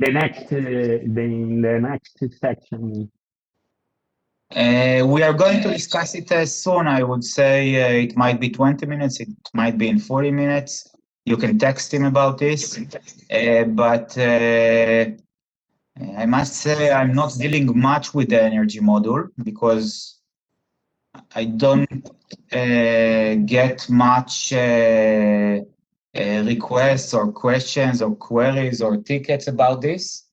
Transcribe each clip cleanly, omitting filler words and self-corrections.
the next section. We are going to discuss it soon. I would say it might be 20 minutes, it might be in 40 minutes. You can text him about this. But I must say I'm not dealing much with the energy module because I don't get much requests or questions or queries or tickets about this.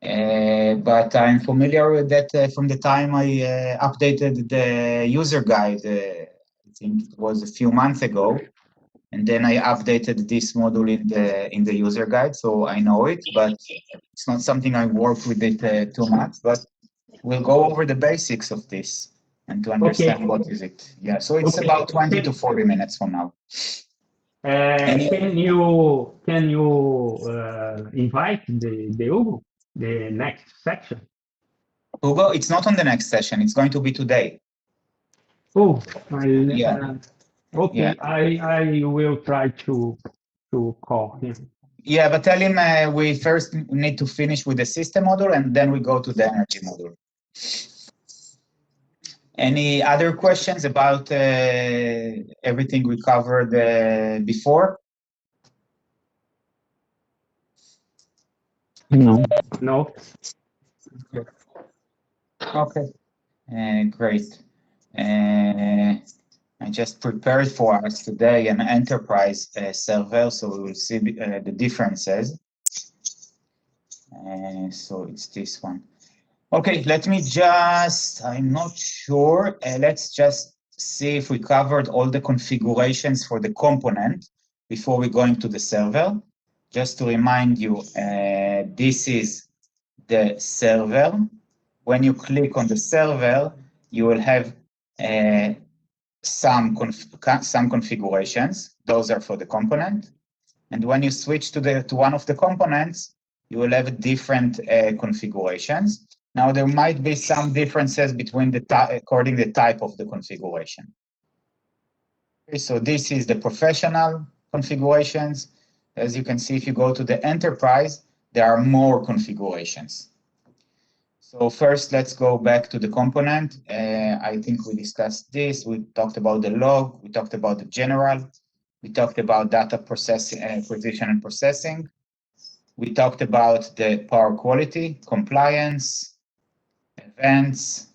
But I'm familiar with that from the time I updated the user guide. I think it was a few months ago, and then I updated this module in the user guide, so I know it. But it's not something I work with it too much. But we'll go over the basics of this and to understand what is it. Yeah, so it's about 20 to 40 minutes from now. Can you invite the Hugo, the next section? Hugo, it's not on the next session. It's going to be today. Oh, Yeah. Okay, yeah. I will try to call him. Yeah, but tell him we first need to finish with the system module and then we go to the energy module. Any other questions about everything we covered before? No. Okay. Great. I just prepared for us today an enterprise server, so we will see the differences. So it's this one. Okay, let me just, I'm not sure. Let's just see if we covered all the configurations for the component before we go into the server. Just to remind you, this is the server. When you click on the server, you will have some configurations. Those are for the component. And when you switch to one of the components, you will have different configurations. Now, there might be some differences between according to the type of the configuration. Okay, so this is the professional configurations. As you can see, if you go to the enterprise, there are more configurations. So first, let's go back to the component. I think we discussed this. We talked about the log. We talked about the general. We talked about data processing, acquisition and processing. We talked about the power quality, compliance, events,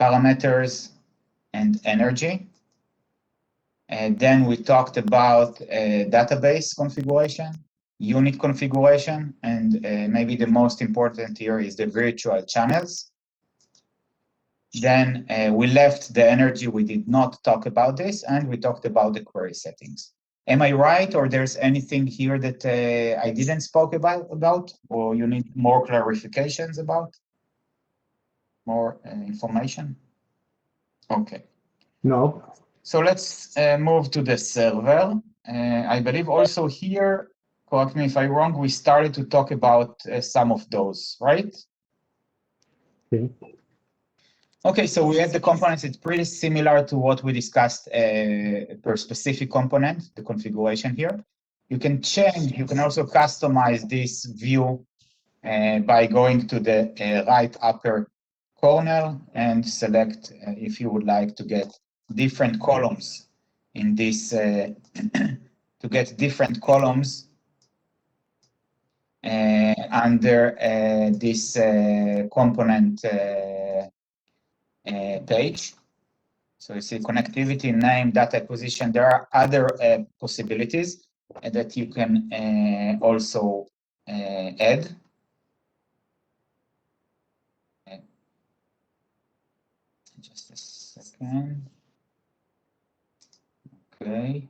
parameters, and energy. And then we talked about database configuration, unit configuration, and maybe the most important here is the virtual channels. Then we left the energy, we did not talk about this, and we talked about the query settings. Am I right, or there's anything here that I didn't spoke about, or you need more clarifications about? More information? Okay. No. So let's move to the server. I believe also here, correct me if I'm wrong, we started to talk about some of those, right? Okay. Okay, so we have the components. It's pretty similar to what we discussed per specific component, the configuration here. You can change, you can also customize this view by going to the right upper corner and select if you would like to get different columns in this, to get different columns under this component page. So you see connectivity, name, data acquisition. There are other possibilities that you can also add. Just a second. Okay.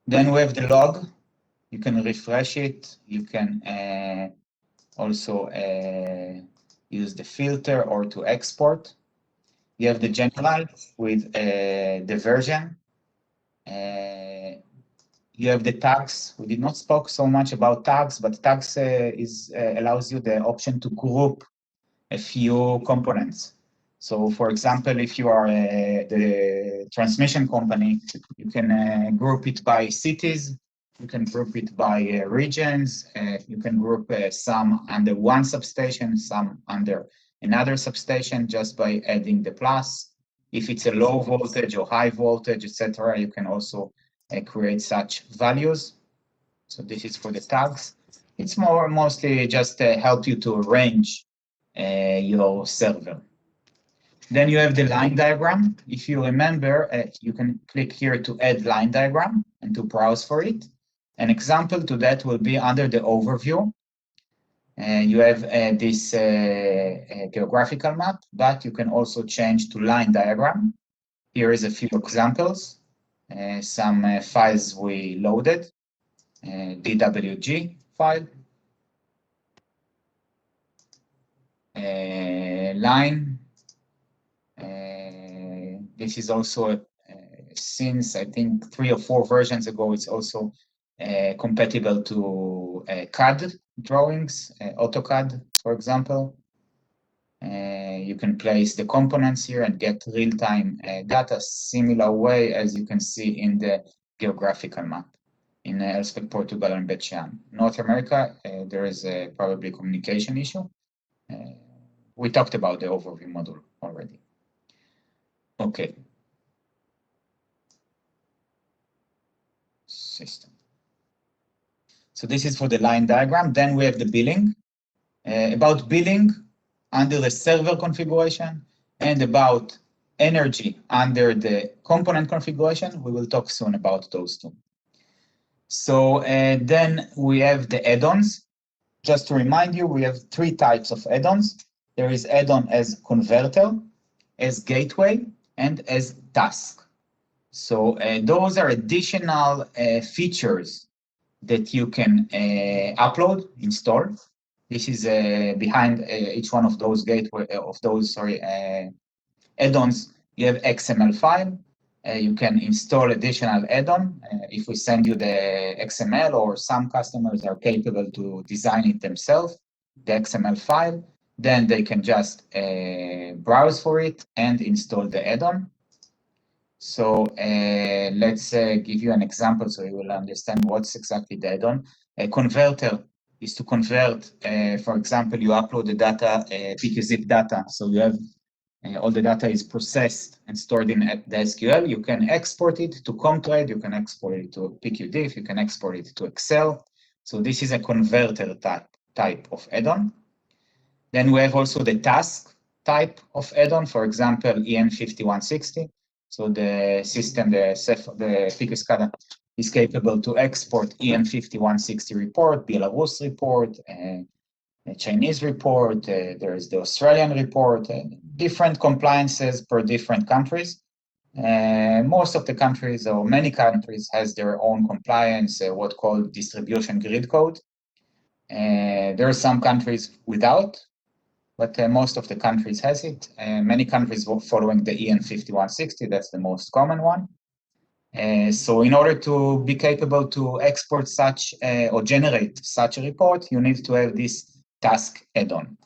Then we have the log. You can refresh it. You can also use the filter or to export. You have the general with the version. You have the tags. We did not spoke so much about tags, but tags allows you the option to group a few components. So, for example, if you are the transmission company, you can group it by cities. You can group it by regions. You can group some under one substation, some under another substation, just by adding the plus. If it's a low voltage or high voltage, etc., you can also create such values. So this is for the tags. It's mostly just help you to arrange your server. Then you have the line diagram. If you remember, you can click here to add line diagram and to browse for it. An example to that will be under the overview. You have this geographical map, but you can also change to line diagram. Here is a few examples, some files we loaded, DWG file, line. This is also, since I think 3 or 4 versions ago, it's also compatible to CAD drawings, AutoCAD, for example. You can place the components here and get real-time data, similar way as you can see in the geographical map in Elspeth, Portugal, and Bet-Shean. North America, there is probably a communication issue. We talked about the overview module already. Okay. System. So this is for the line diagram. Then we have the billing. About billing under the server configuration and about energy under the component configuration. We will talk soon about those two. So then we have the add-ons. Just to remind you, we have 3 types of add-ons. There is add-on as converter, as gateway, and as task. So those are additional features that you can upload, install. This is behind each one of those add-ons. You have XML file. You can install additional add-on. If we send you the XML, or some customers are capable to design it themselves, the XML file, then they can just browse for it and install the add-on. So let's give you an example so you will understand what's exactly the add-on. A converter is to convert, for example, you upload the data, PQZip data, so you have all the data is processed and stored in the SQL. You can export it to Comtrade, you can export it to PQDIF, you can export it to Excel. So this is a converter type of add-on. Then we have also the task type of add-on, for example, EN5160. So the system, the PQSCADA is capable to export EN5160 report, Belarus report, a Chinese report, there is the Australian report, different compliances per different countries. Most of the countries, or many countries, has their own compliance, what called distribution grid code. There are some countries without, but most of the countries has it. Many countries following the EN5160, that's the most common one. So in order to be capable to export such or generate such a report, you need to have this task add-on.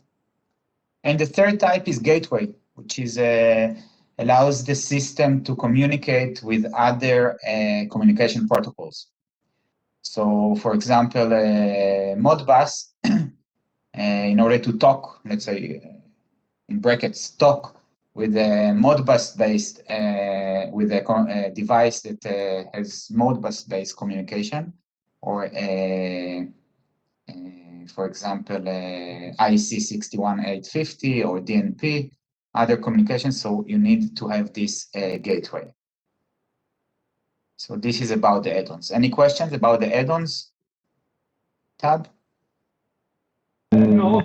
And the third type is gateway, which is allows the system to communicate with other communication protocols. So for example, Modbus, in order to talk, let's say, in brackets, talk with a Modbus-based, with a device that has Modbus-based communication, or for example, IC61850 or DNP, other communications, so you need to have this gateway. So this is about the add-ons. Any questions about the add-ons tab? No.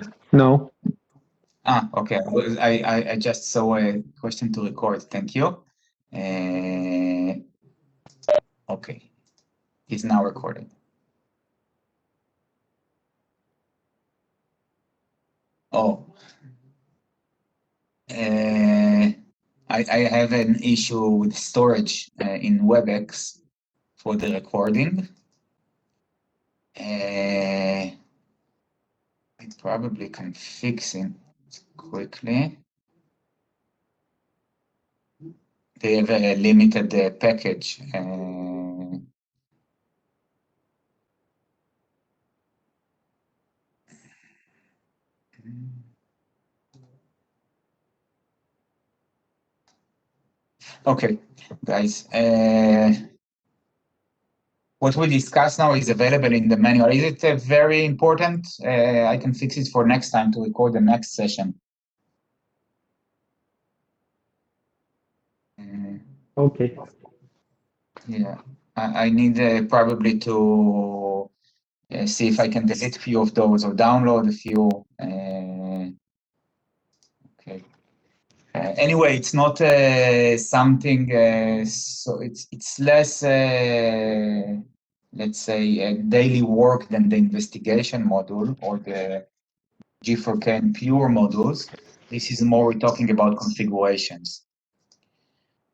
Okay. I just saw a question to record. Thank you. Okay. It's now recorded. Oh. I have an issue with storage in Webex for the recording. I probably can fix it quickly. They have a limited package. Okay, guys. What we discuss now is available in the manual. Is it very important? I can fix it for next time to record the next session. Okay. Yeah, I need probably to see if I can delete a few of those or download a few. Okay. Anyway, it's not something, so it's less, let's say, daily work than the investigation module or the G4K and pure modules. This is more we're talking about configurations.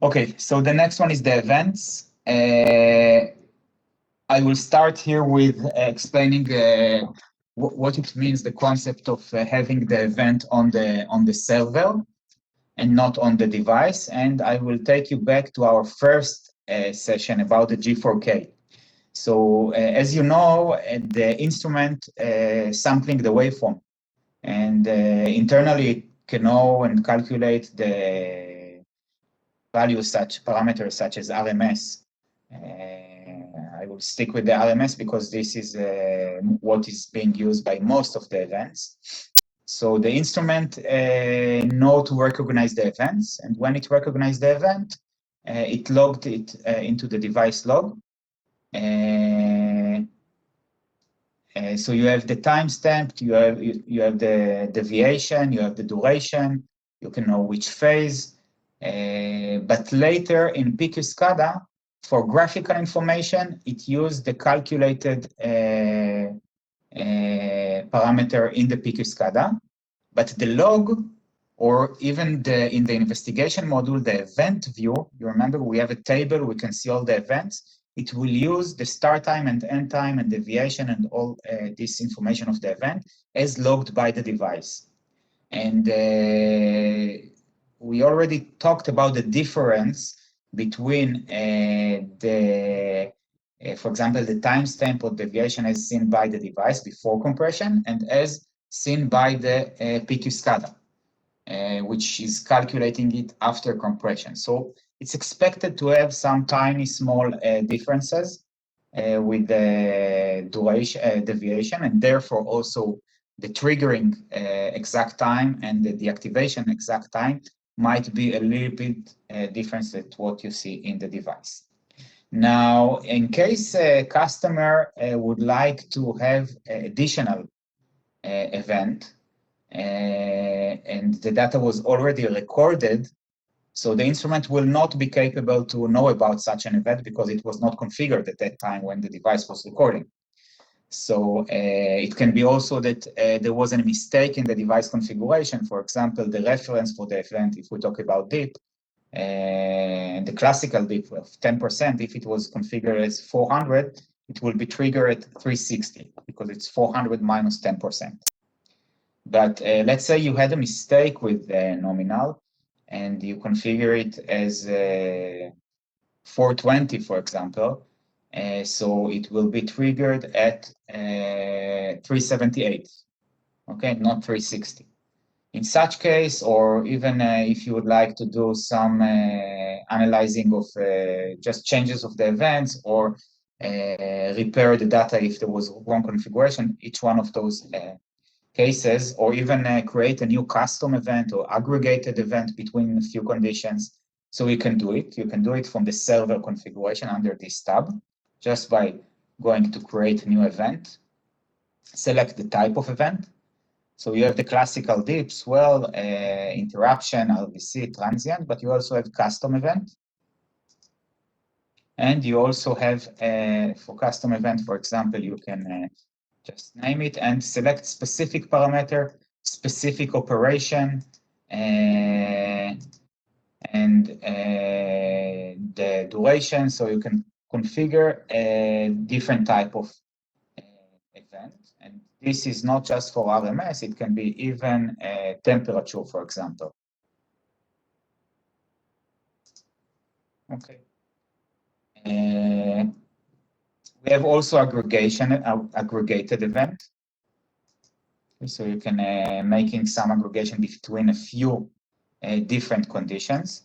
Okay, so the next one is the events. I will start here with explaining what it means, the concept of having the event on the server and not on the device. And I will take you back to our first session about the G4K. So as you know, the instrument sampling the waveform, and internally it can know and calculate the values, such parameters such as RMS. I will stick with the RMS because this is what is being used by most of the events. So the instrument know to recognize the events, and when it recognizes the event, it logged it into the device log. So you have the timestamp, you have the deviation, you have the duration, you can know which phase. But later in PQ-SCADA, for graphical information, it used the calculated parameter in the PQ-SCADA. But the log, or even in the investigation module, the event view, you remember we have a table, we can see all the events. It will use the start time and end time and deviation and all this information of the event as logged by the device. And we already talked about the difference between for example, the timestamp or deviation as seen by the device before compression and as seen by the PQ-SCADA, which is calculating it after compression. So it's expected to have some tiny small differences with the duration deviation, and therefore also the triggering exact time and the deactivation exact time might be a little bit different than what you see in the device. Now, in case a customer would like to have additional event, and the data was already recorded, so the instrument will not be capable to know about such an event because it was not configured at that time when the device was recording. So it can be also that there was a mistake in the device configuration. For example, the reference for the event, if we talk about dip, the classical dip of 10%, if it was configured as 400, it will be triggered at 360 because it's 400 minus 10%. But let's say you had a mistake with nominal and you configure it as 420, for example. So it will be triggered at 378, okay, not 360. In such case, or even if you would like to do some analyzing of just changes of the events or repair the data if there was wrong configuration, each one of those cases, or even create a new custom event or aggregated event between a few conditions. So you can do it. You can do it from the server configuration under this tab, just by going to create a new event, select the type of event. So you have the classical dips, well, interruption, RBC, transient, but you also have custom event. And you also have, for custom event, for example, you can just name it and select specific parameter, specific operation, and the duration. So you can configure a different type of event. And this is not just for RMS, it can be even temperature, for example. Okay. We have also aggregated event. So you can making some aggregation between a few different conditions.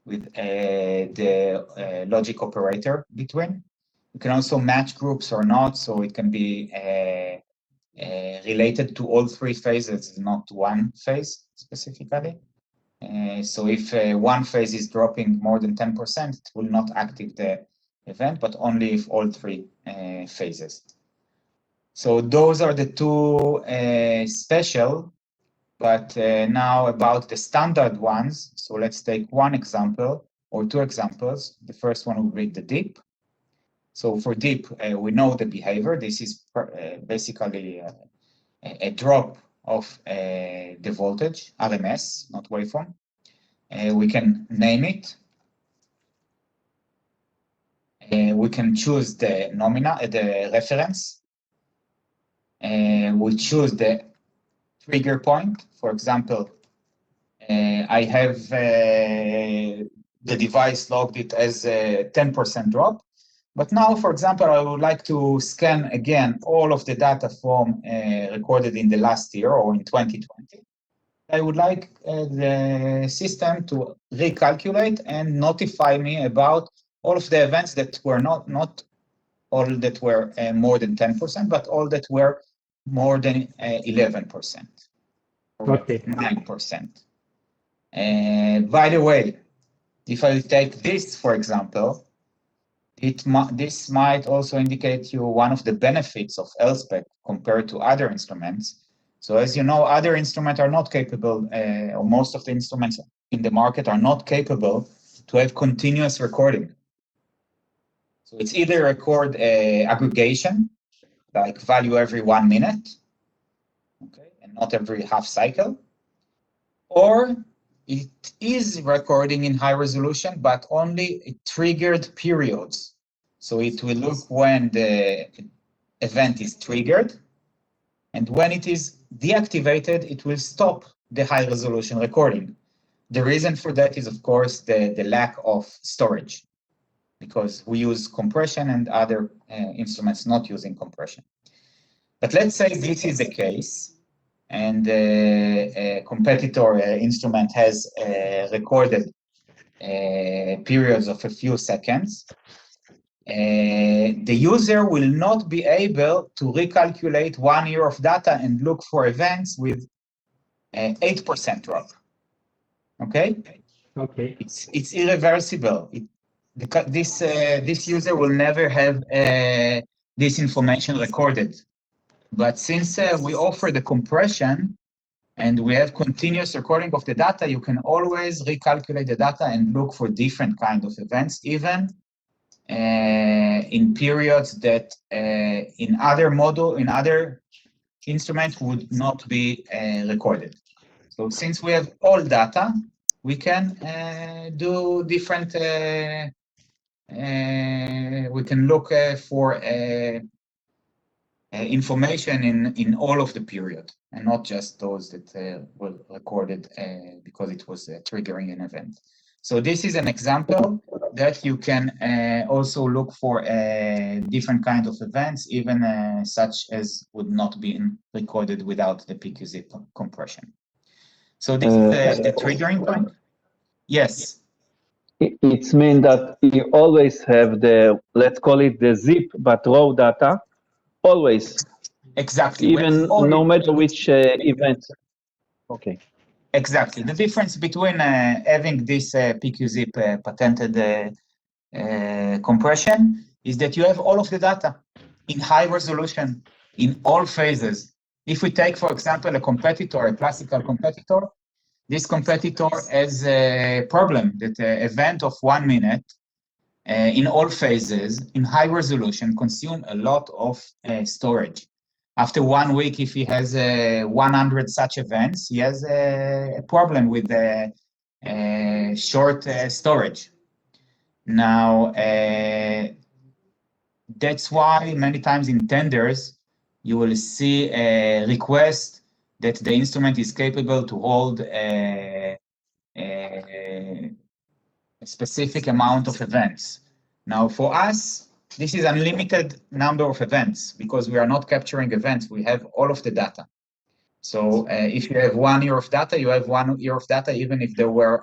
with the logic operator between. You can also match groups or not, so it can be related to all three phases, not one phase specifically. So if one phase is dropping more than 10%, it will not active the event, but only if all three phases. So those are the two special, but now about the standard ones. So let's take one example or two examples. The first one will be the dip. So for dip, we know the behavior. This is basically a drop of the voltage, RMS, not waveform. We can name it. We can choose the the reference. We choose the trigger point. For example, I have the device logged it as a 10% drop. But now, for example, I would like to scan again all of the data from recorded in the last year or in 2020. I would like the system to recalculate and notify me about all of the events that were not all that were more than 10%, but all that were more than 11%. Okay. 9%. By the way, if I take this, for example, this might also indicate you one of the benefits of LSPEC compared to other instruments. So as you know, other instruments are not capable, or most of the instruments in the market are not capable to have continuous recording. So it's either record aggregation, like value every 1 minute, okay, and not every half cycle, or it is recording in high resolution, but only triggered periods. So it will look when the event is triggered, and when it is deactivated, it will stop the high resolution recording. The reason for that is, of course, the lack of storage, because we use compression and other instruments not using compression. But let's say this is the case, and a competitor instrument has recorded periods of a few seconds. The user will not be able to recalculate 1 year of data and look for events with 8% drop. Okay? Okay. It's irreversible. This user will never have this information recorded. But since we offer the compression and we have continuous recording of the data, you can always recalculate the data and look for different kind of events, even in periods that in other instruments would not be recorded. So since we have all data, we can do different, we can look for information in all of the period, and not just those that were recorded because it was triggering an event. So this is an example that you can also look for different kinds of events, even such as would not be recorded without the PQZ compression. So this is the triggering point. Yes. It's mean that you always have the, let's call it the zip, but raw data, always. Exactly. Even no matter which event. Okay. Exactly. The difference between having this PQZip patented compression is that you have all of the data in high resolution in all phases. If we take, for example, a competitor, a classical competitor, this competitor has a problem that an event of 1 minute in all phases in high resolution consume a lot of storage. After 1 week, if he has 100 such events, he has a problem with short storage. Now, that's why many times in tenders, you will see a request that the instrument is capable to hold a specific amount of events. Now, for us, this is unlimited number of events because we are not capturing events. We have all of the data. So if you have 1 year of data, you have 1 year of data, even if there were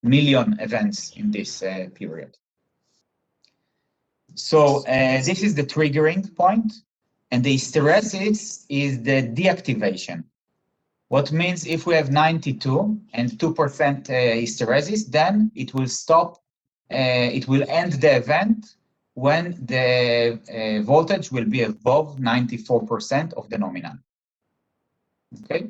million events in this period. So this is the triggering point, and the hysteresis is the deactivation. What means if we have 92 and 2% hysteresis, then it will stop, it will end the event when the voltage will be above 94% of the nominal. Okay?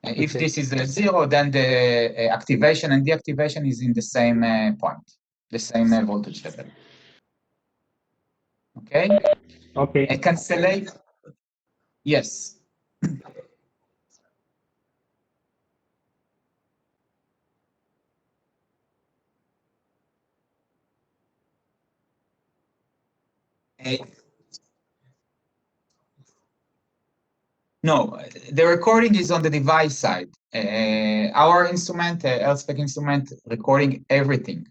If this is 0, then the activation and deactivation is in the same point, the same voltage level. Okay? Okay. Cancellate. Yes. No, the recording is on the device side. Our instrument, LSpec instrument, recording everything.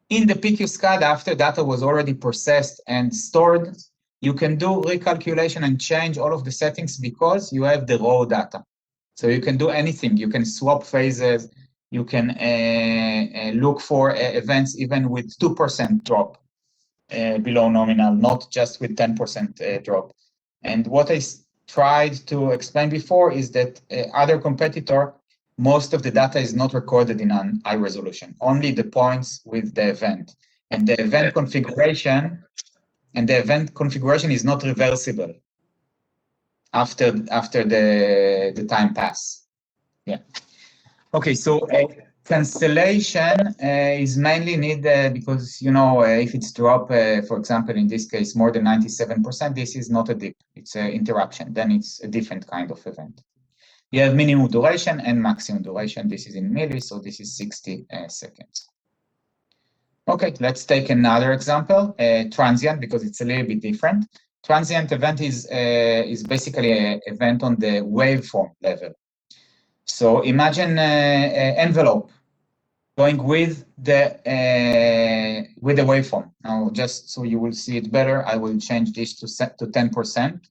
In the PQ SCADA, after data was already processed and stored, you can do recalculation and change all of the settings because you have the raw data. So you can do anything. You can swap phases. You can look for events even with 2% drop below nominal, not just with 10% drop. And what I tried to explain before is that other competitor, most of the data is not recorded in an high resolution, only the points with the event. And the event configuration is not reversible after the time pass. Yeah. Okay, so cancellation is mainly needed because, you know, if it's drop, for example, in this case, more than 97%, this is not a dip, it's an interruption. Then it's a different kind of event. You have minimum duration and maximum duration. This is in milli, so this is 60 seconds. Okay, let's take another example, transient, because it's a little bit different. Transient event is basically an event on the waveform level. So imagine an envelope going with the waveform. Now, just so you will see it better, I will change this to 10%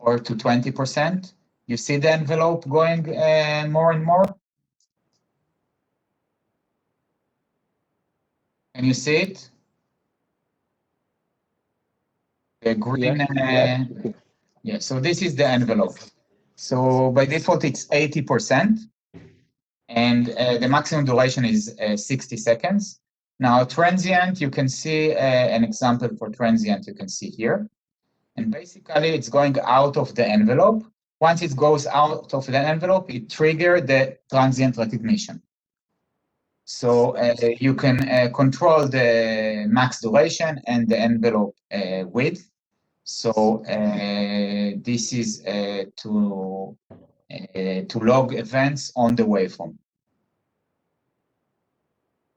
or to 20%. You see the envelope going more and more? Can you see it? The green, yeah, so this is the envelope. So by default, it's 80%, and the maximum duration is 60 seconds. Now, transient, you can see an example for transient you can see here. And basically, it's going out of the envelope. Once it goes out of the envelope, it triggers the transient recognition. So you can control the max duration and the envelope width. So this is to log events on the waveform.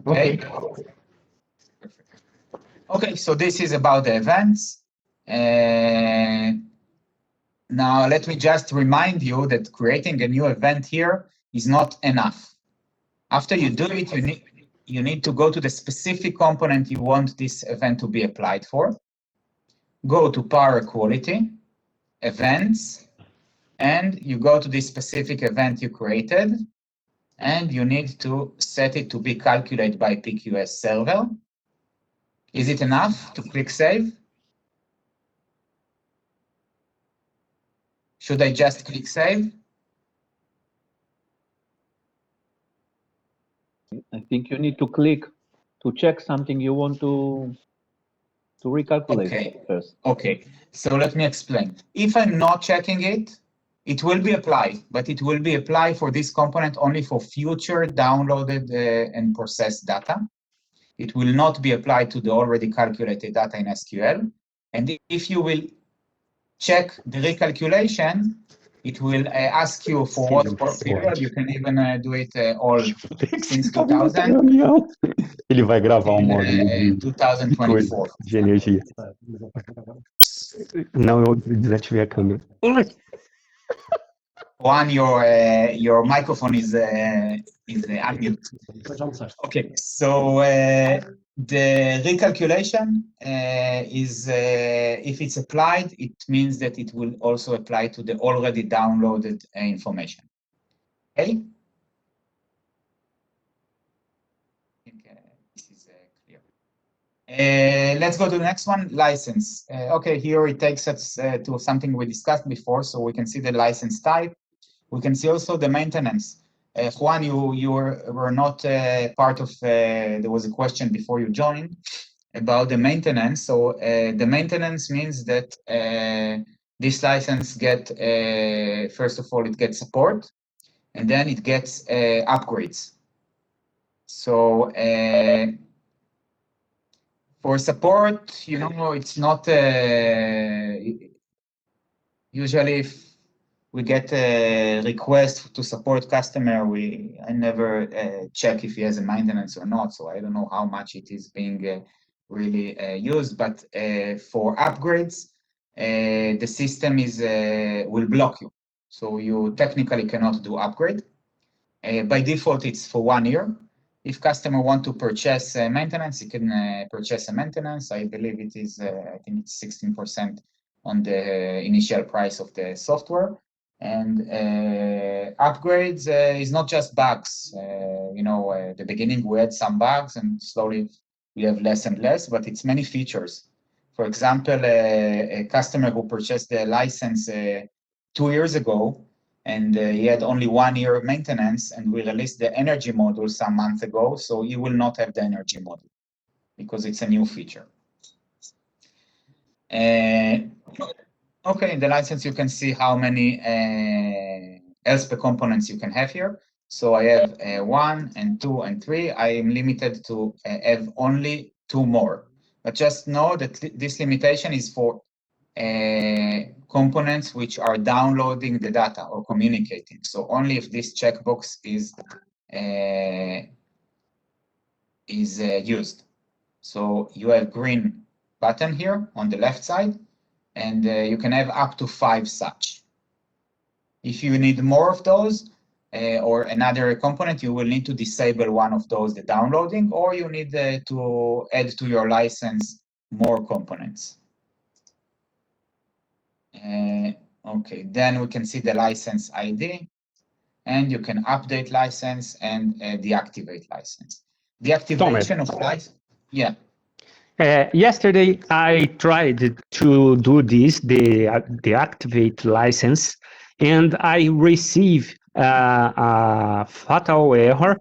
Okay. Okay, so this is about the events. Now let me just remind you that creating a new event here is not enough. After you do it, you need to go to the specific component you want this event to be applied for. Go to power quality, events, and you go to this specific event you created, and you need to set it to be calculated by PQS server. Is it enough to click save? Should I just click save? I think you need to click to check something you want to recalculate first. Okay, so let me explain. If I'm not checking it, it will be applied, but it will be applied for this component only for future downloaded and processed data. It will not be applied to the already calculated data in SQL. And if you will check the recalculation, it will ask you for what period. You can even do it all since 2000. Ele vai gravar um módulo de 2024. de energia. Não, eu desativei a câmera. One, your microphone is unmute. Okay, so the recalculation is if it's applied, it means that it will also apply to the already downloaded information. Okay. Let's go to the next one, license. Okay, here it takes us to something we discussed before, so we can see the license type. We can see also the maintenance. Juan, you were not part of, there was a question before you joined about the maintenance. So the maintenance means that this license get, first of all, it gets support, and then it gets upgrades. So for support, you know, it's not, usually if we get a request to support customer, I never check if he has a maintenance or not. So I don't know how much it is being really used, but for upgrades, the system will block you. So you technically cannot do upgrade. By default, it's for 1 year. If customer want to purchase maintenance, he can purchase a maintenance. I believe it is, I think it's 16% on the initial price of the software. And upgrades is not just bugs. You know, at the beginning we had some bugs and slowly we have less and less, but it's many features. For example, a customer who purchased the license 2 years ago, and he had only 1 year of maintenance, and we released the energy module some months ago, so you will not have the energy module because it's a new feature. Okay, in the license you can see how many Elspeth components you can have here. So I have 1 and 2 and 3. I am limited to have only 2 more. But just know that this limitation is for components which are downloading the data or communicating. So only if this checkbox is used. So you have green button here on the left side, and you can have up to 5 such. If you need more of those or another component, you will need to disable one of those, the downloading, or you need to add to your license more components. Okay, then we can see the license ID, and you can update license and deactivate license. Deactivation of license, yeah. Yesterday, I tried to do this, the deactivate license, and I received a fatal error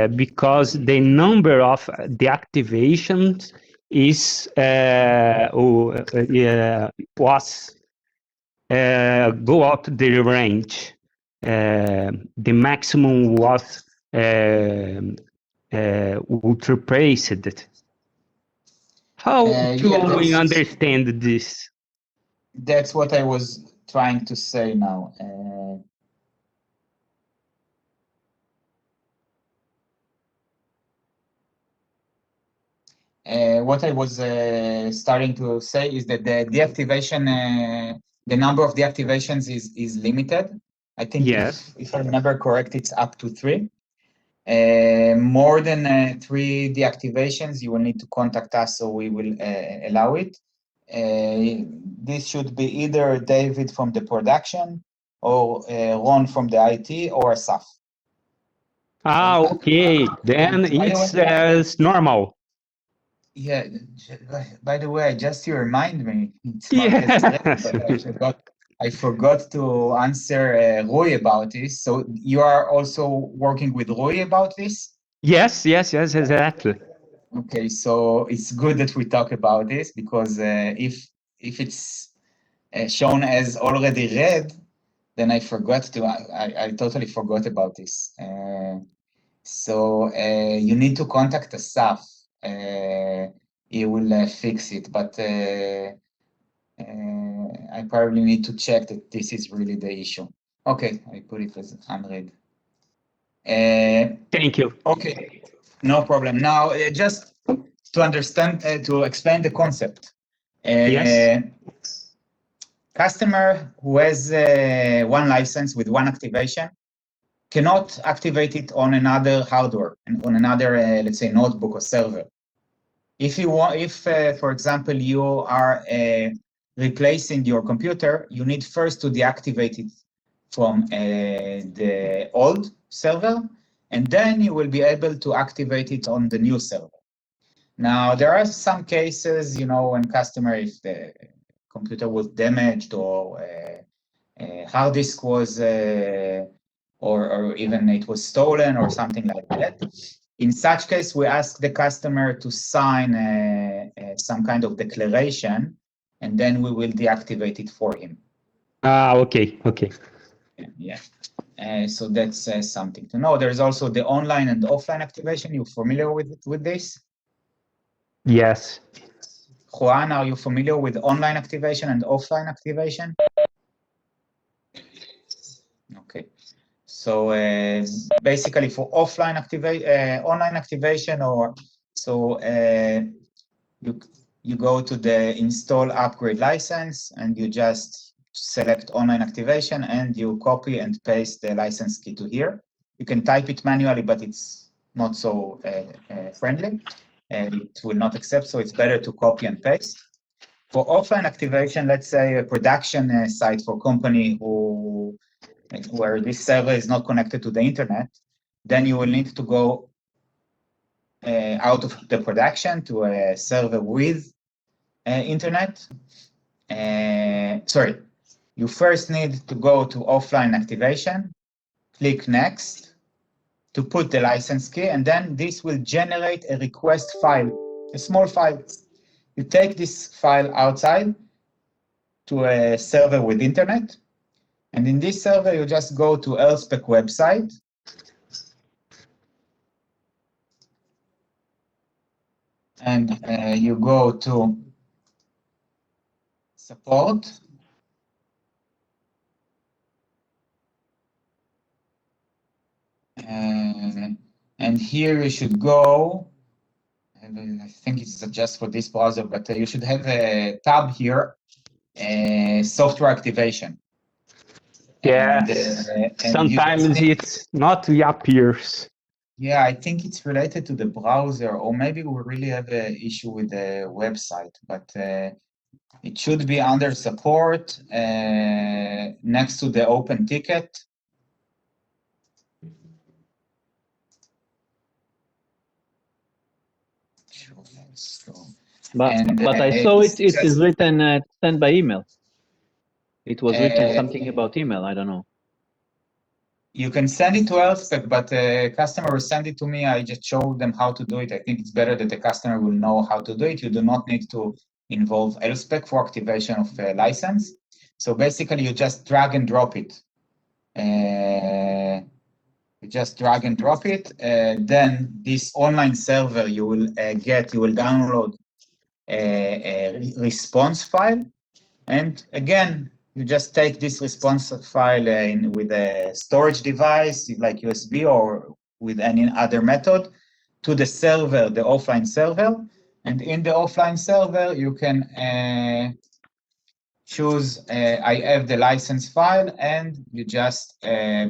because the number of deactivations is was go out the range. The maximum was ultra-priced. How do we understand this? That's what I was trying to say now. What I was starting to say is that the deactivation, the number of deactivations is limited. I think Yes. if I remember correct, it's up to 3. More than 3 deactivations, you will need to contact us, so we will allow it. This should be either David from the production, or Ron from the IT, or Asaf. Okay, then it's normal. Yeah, by the way, just to remind me, it's not Yes. but I forgot to answer Rui about this. So you are also working with Rui about this? Yes, exactly. Okay, so it's good that we talk about this, because if it's shown as already read, then I totally forgot about this. So you need to contact Asaf. He will fix it, but I probably need to check that this is really the issue. Okay, I put it as unread. Thank you. Okay, no problem. Now, just to understand, to explain the concept. Yes. Customer who has 1 license with 1 activation cannot activate it on another hardware and on another, let's say, notebook or server. If you want, for example, you are replacing your computer, you need first to deactivate it from the old server, and then you will be able to activate it on the new server. Now, there are some cases, when customer, if the computer was damaged or hard disk was, or even it was stolen or something like that. In such case, we ask the customer to sign some kind of declaration, and then we will deactivate it for him. Okay. Yeah. So that's something to know. There's also the online and offline activation. You familiar with this? Yes. Juan, are you familiar with online activation and offline activation? Okay. So basically for offline online activation, you go to the install upgrade license and you just select online activation and you copy and paste the license key to here. You can type it manually, but it's not so friendly. It will not accept, so it's better to copy and paste. For offline activation, let's say a production site for company where this server is not connected to the internet, then you will need to go out of the production to a server with internet. Sorry, you first need to go to offline activation, click next to put the license key, and then this will generate a request file, a small file. You take this file outside to a server with internet, and in this server, you just go to Elspec website, and you go to support, and here you should go, I think it's just for this browser, but you should have a tab here, software activation. Yes. Sometimes it's not appears. Yeah, I think it's related to the browser, or maybe we really have an issue with the website, but it should be under support next to the open ticket. But I saw it is written sent by email. It was written something about email, I don't know. You can send it to Elspec, but a customer will send it to me. I just show them how to do it. I think it's better that the customer will know how to do it. You do not need to involve Elspec for activation of a license. So basically, you just drag and drop it. You just drag and drop it. Then this online server you will download a response file. And again, you just take this response file with a storage device like USB or with any other method to the server, the offline server. And in the offline server, you can choose, I have the license file, and you just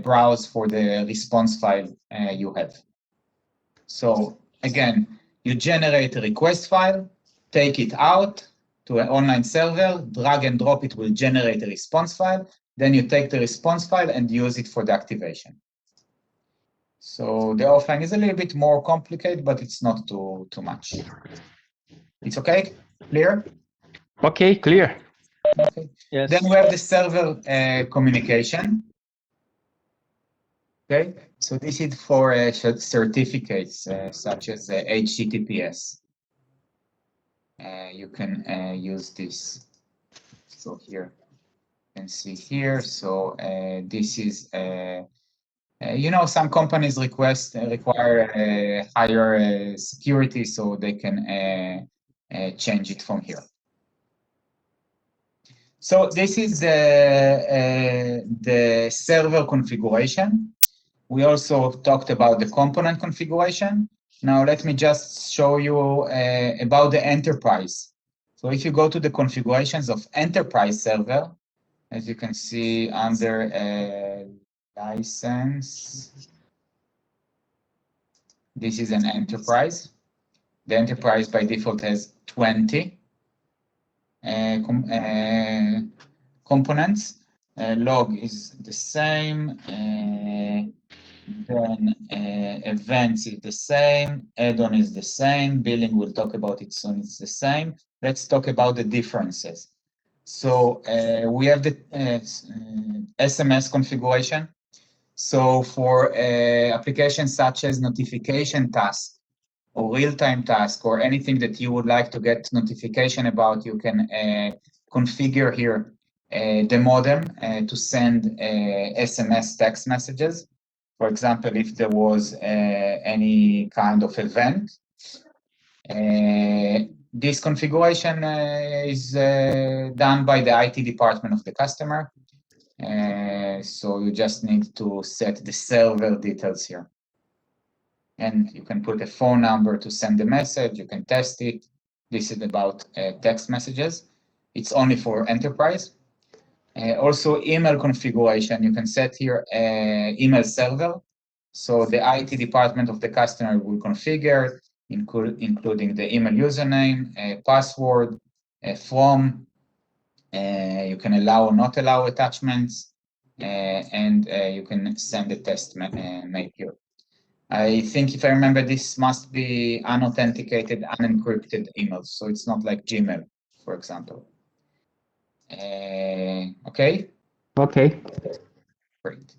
browse for the response file you have. So again, you generate a request file, take it out to an online server, drag and drop it will generate a response file. Then you take the response file and use it for the activation. So the offline is a little bit more complicated, but it's not too much. It's okay? Clear? Okay, clear. Okay. Yes. Then we have the server communication. Okay, so this is for certificates such as HTTPS. You can use this. So here, you can see here. So this is, some companies require higher security, so they can change it from here. So this is the server configuration. We also talked about the component configuration. Now let me just show you about the enterprise. So if you go to the configurations of enterprise server, as you can see under license, this is an enterprise. The enterprise by default has 20 components. Log is the same. Then events is the same, add-on is the same, billing, we'll talk about it soon, it's the same. Let's talk about the differences. So we have the SMS configuration. So for applications such as notification task or real-time task or anything that you would like to get notification about, you can configure here the modem to send SMS text messages. For example, if there was any kind of event, this configuration is done by the IT department of the customer. So you just need to set the server details here. And you can put a phone number to send the message, you can test it. This is about text messages. It's only for enterprise. Also email configuration, you can set here email server. So the IT department of the customer will configure, including the email username, password, from, you can allow or not allow attachments, and you can send a test mail here. I think if I remember, this must be unauthenticated, unencrypted emails. So it's not like Gmail, for example. Okay? Okay. Great.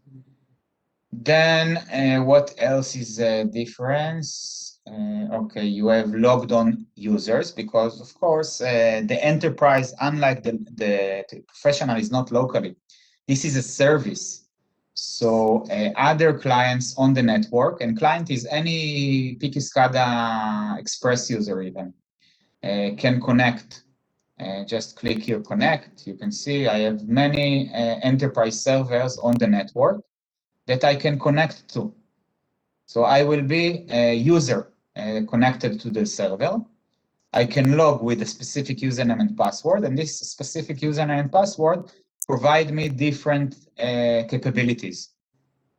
Then what else is a difference? Okay, you have logged on users because, of course, the enterprise, unlike the professional, is not locally. This is a service. So other clients on the network, and client is any PK-SCADA Express user even, can connect. Just click here, connect. You can see I have many enterprise servers on the network that I can connect to. So I will be a user connected to the server. I can log with a specific username and password, and this specific username and password provide me different capabilities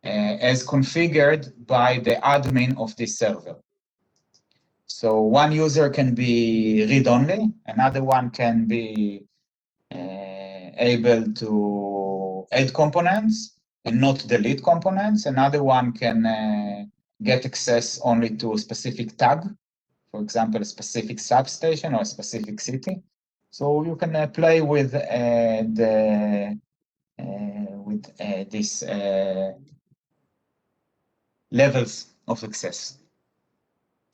as configured by the admin of this server. So one user can be read-only, another one can be able to add components and not delete components. Another one can get access only to a specific tag, for example, a specific substation or a specific city. So you can play with these levels of access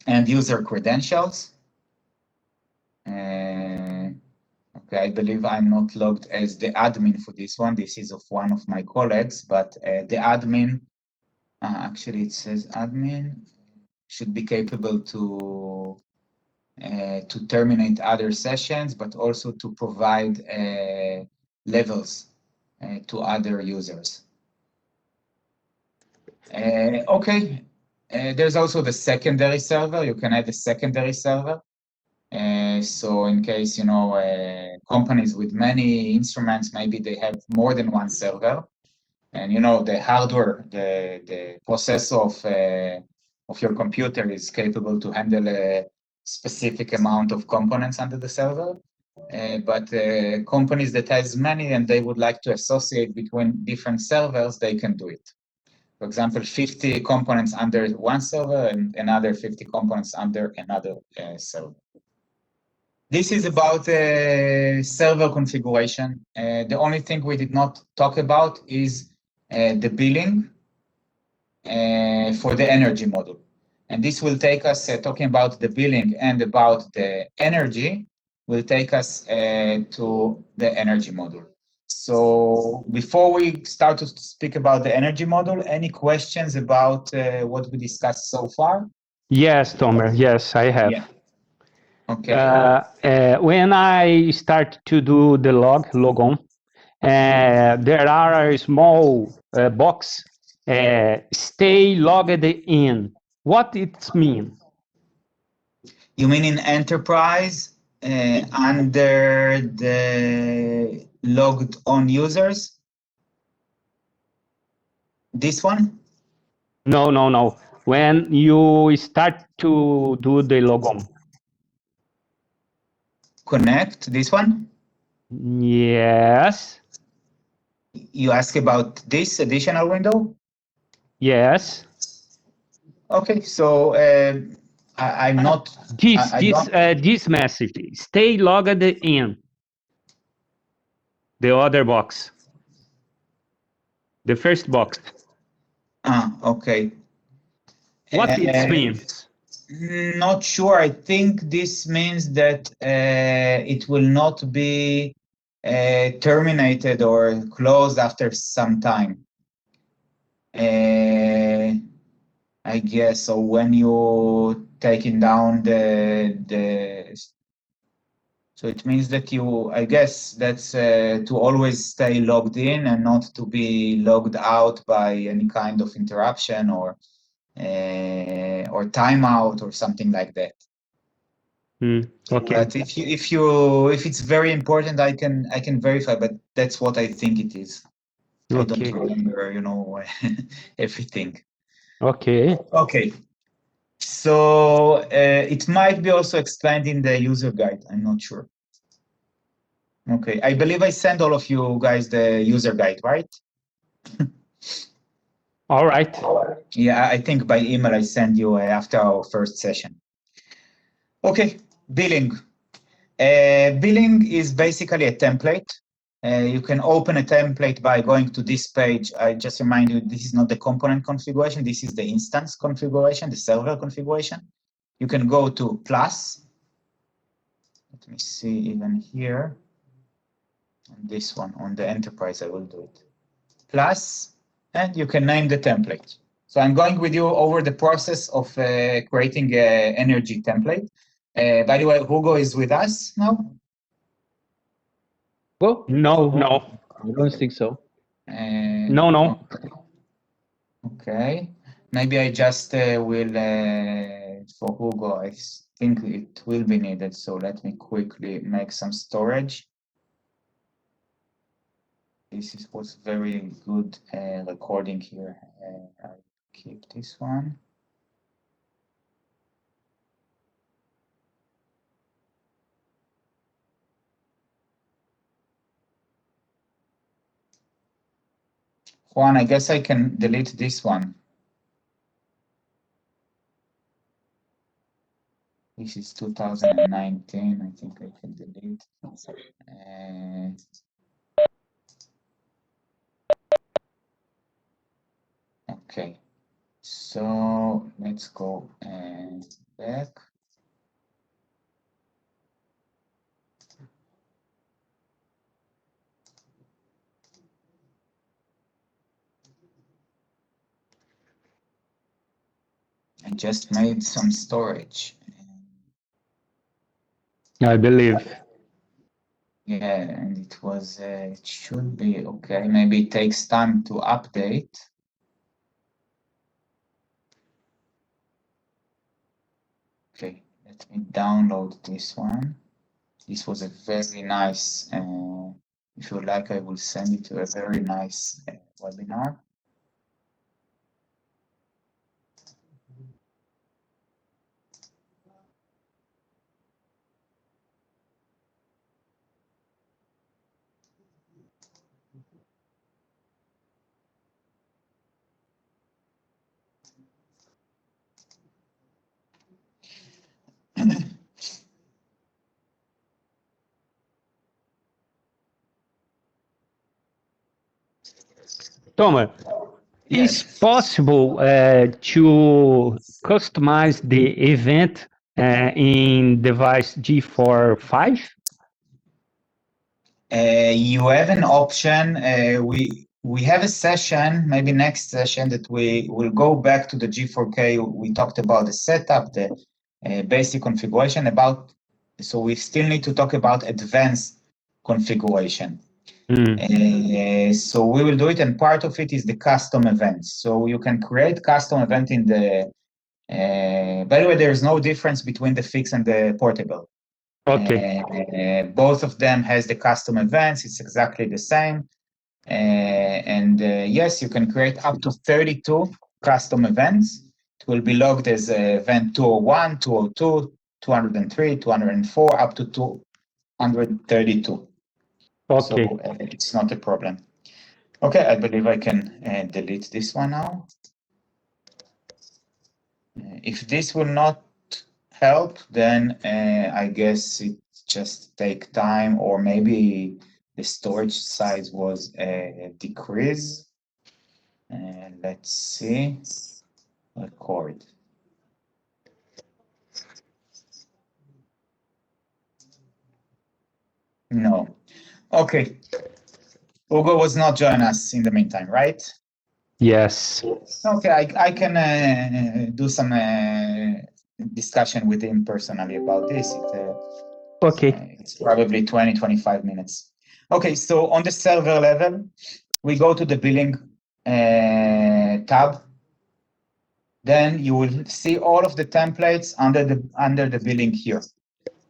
and user credentials. Okay, I believe I'm not logged as the admin for this one. This is of one of my colleagues, but the admin, actually it says admin, should be capable to terminate other sessions, but also to provide levels to other users. Okay, there's also the secondary server. You can add a secondary server. So in case, you know, companies with many instruments, maybe they have more than one server. And, you know, the hardware, the processor of your computer is capable to handle a specific amount of components under the server. But companies that has many and they would like to associate between different servers, they can do it. For example, 50 components under one server and another 50 components under another server. This is about server configuration. The only thing we did not talk about is the billing for the energy model. And this will take us, talking about the billing and about the energy, will take us to the energy model. So before we start to speak about the energy model, any questions about what we discussed so far? Yes, Tomer. Yes, I have. Yeah. Okay. When I start to do the log on, there are a small box, stay logged in. What it mean? You mean in enterprise under the logged on users? This one? No. When you start to do the log on. Connect, this one? Yes. You ask about this additional window? Yes. Okay, so I'm not. I don't. This message, stay logged in. The other box. The first box. Okay. What it means? Not sure. I think this means that it will not be terminated or closed after some time. I guess so. When you taking down so it means that you, I guess that's to always stay logged in and not to be logged out by any kind of interruption or timeout or something like that. Okay. But if it's very important, I can verify. But that's what I think it is. I don't remember, everything. Okay. Okay. So it might be also explained in the user guide. I'm not sure. Okay, I believe I sent all of you guys the user guide, right? All right. Yeah, I think by email I sent you after our first session. Okay, billing. Billing is basically a template. You can open a template by going to this page. I just remind you, this is not the component configuration. This is the instance configuration, the server configuration. You can go to plus. Let me see even here. On this one, on the enterprise, I will do it. Plus, and you can name the template. So I'm going with you over the process of creating an energy template. By the way, Hugo is with us now? Go? No. I don't think so. No. Okay. Maybe I just will, for Hugo, I think it will be needed. So let me quickly make some storage. This was very good recording here. I'll keep this one. Juan, I guess I can delete this one. This is 2019. I think I can delete. Okay, so let's go back. I just made some storage. I believe. Yeah, and it was, it should be okay. Maybe it takes time to update. Okay, let me download this one. This was a very nice, if you like, I will send it to a very nice webinar. Tomer, Yes. is possible to customize the event in device G45? You have an option. We have a session, maybe next session, that we will go back to the G4K. We talked about the setup, the basic configuration. So we still need to talk about advanced configuration. So we will do it, and part of it is the custom events. So you can create custom event in the. By the way, there is no difference between the fixed and the portable. Okay. Both of them has the custom events. It's exactly the same. Yes, you can create up to 32 custom events. It will be logged as event 201, 202, 203, 204, up to 232. Okay. So it's not a problem. Okay, I believe I can delete this one now. If this will not help, then I guess it just take time, or maybe the storage size was decreased. Let's see. Record. No. Okay. Ugo was not joining us in the meantime, right? Yes. Okay, I can do some discussion with him personally about this. Okay. It's probably 20, 25 minutes. Okay, so on the server level, we go to the billing tab. Then you will see all of the templates under the billing here.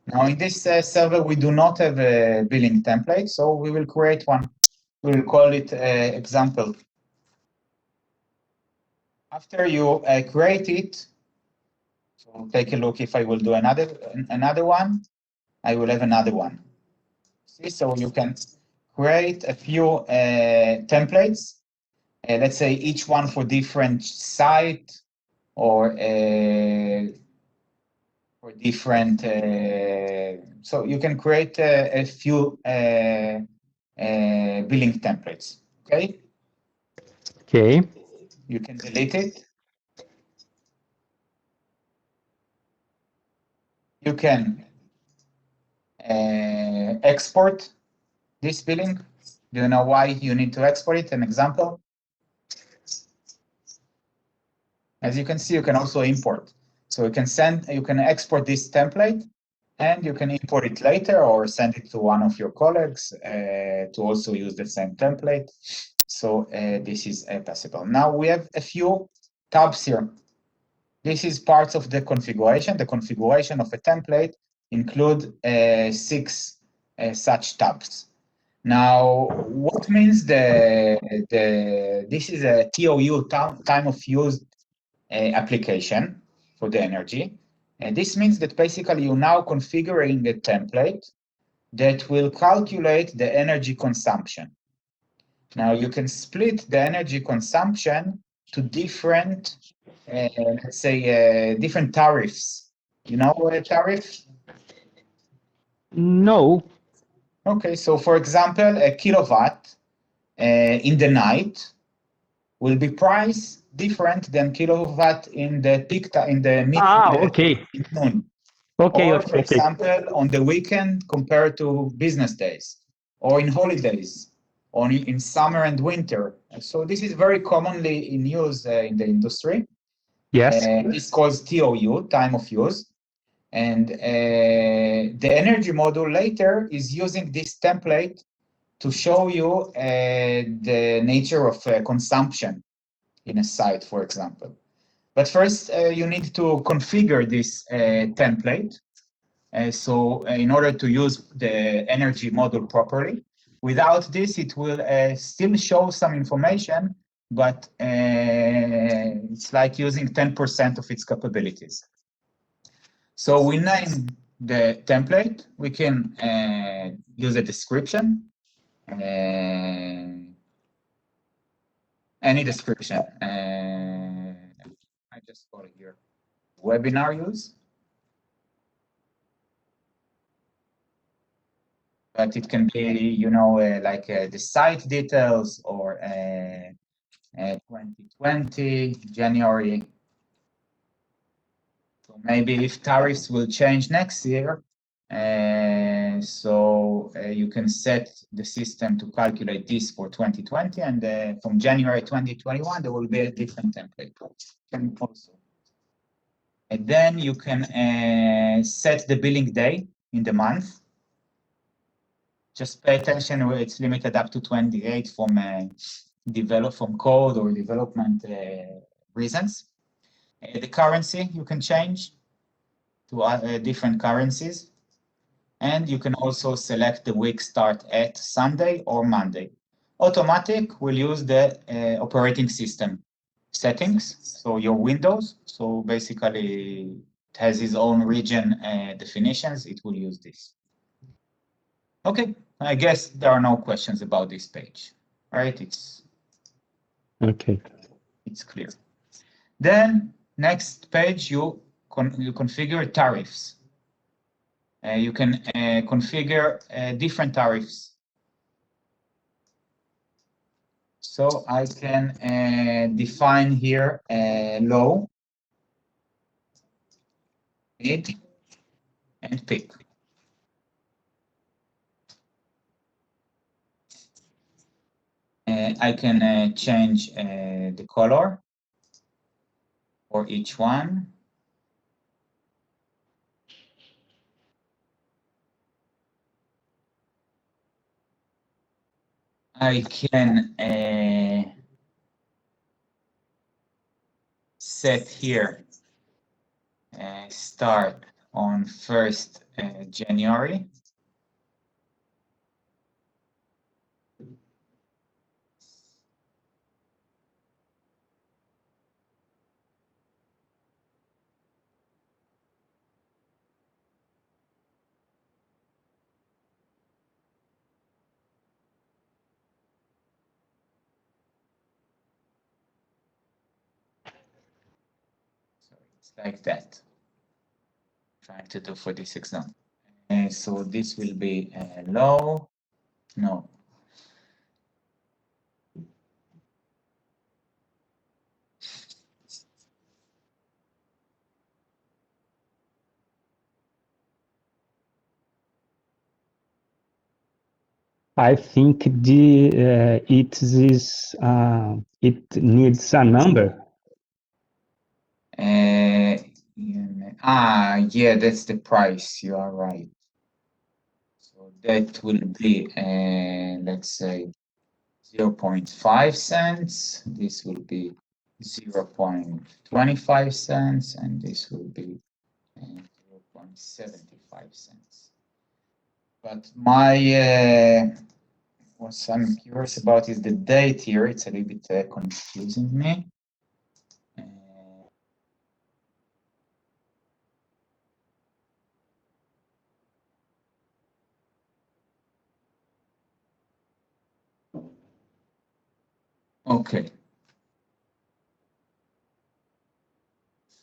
Now in this server, we do not have a billing template, so we will create one. We will call it example. After you create it, so take a look if I will do another one, I will have another one. See, so you can create a few templates, let's say each one for different site or for different, so you can create a few billing templates, okay? Okay. You can delete it. You can export this billing. Do you know why you need to export it? An example? As you can see, you can also import. So you can export this template, and you can import it later or send it to one of your colleagues to also use the same template. So this is possible. Now we have a few tabs here. This is parts of the configuration. The configuration of a template include 6 such tabs. Now, what means this is a TOU, time of use application for the energy. And this means that basically you're now configuring a template that will calculate the energy consumption. Now you can split the energy consumption to different, let's say, different tariffs. You know what a tariff? No. Okay, so for example, a kilowatt in the night will be priced different than kilowatt in the peak in the Okay. noon. Okay. Or, for example, on the weekend compared to business days, or in holidays, or in summer and winter. So this is very commonly in use in the industry. Yes. It's called TOU, time of use. And the energy module later is using this template to show you the nature of consumption in a site, for example. But first, you need to configure this template. So in order to use the energy module properly, without this, it will still show some information, but it's like using 10% of its capabilities. So we name the template. We can use a description, any description. I just call it here webinar use. But it can be, you know, like the site details or 2020, January. So maybe if tariffs will change next year, you can set the system to calculate this for 2020, and from January 2021, there will be a different template. And then you can set the billing day in the month. Just pay attention where it's limited up to 28 from code or development reasons. The currency you can change to different currencies. And you can also select the week start at Sunday or Monday. Automatic will use the operating system settings, so your Windows. So basically, it has its own region definitions. It will use this. Okay, I guess there are no questions about this page, right? Okay. It's clear. Then Next page, you configure tariffs. You can configure different tariffs. So I can define here low, mid, and peak. I can change the color for each one. I can set here start on 1st January. So it's like that. Trying to do for this example. So this will be low. No. I think it needs a number. Yeah, that's the price. You are right. So that will be, let's say, 0.5 cents. This will be 0.25 cents, and this will be 0.75 cents. But what I'm curious about is the date here. It's a little bit confusing me. Okay.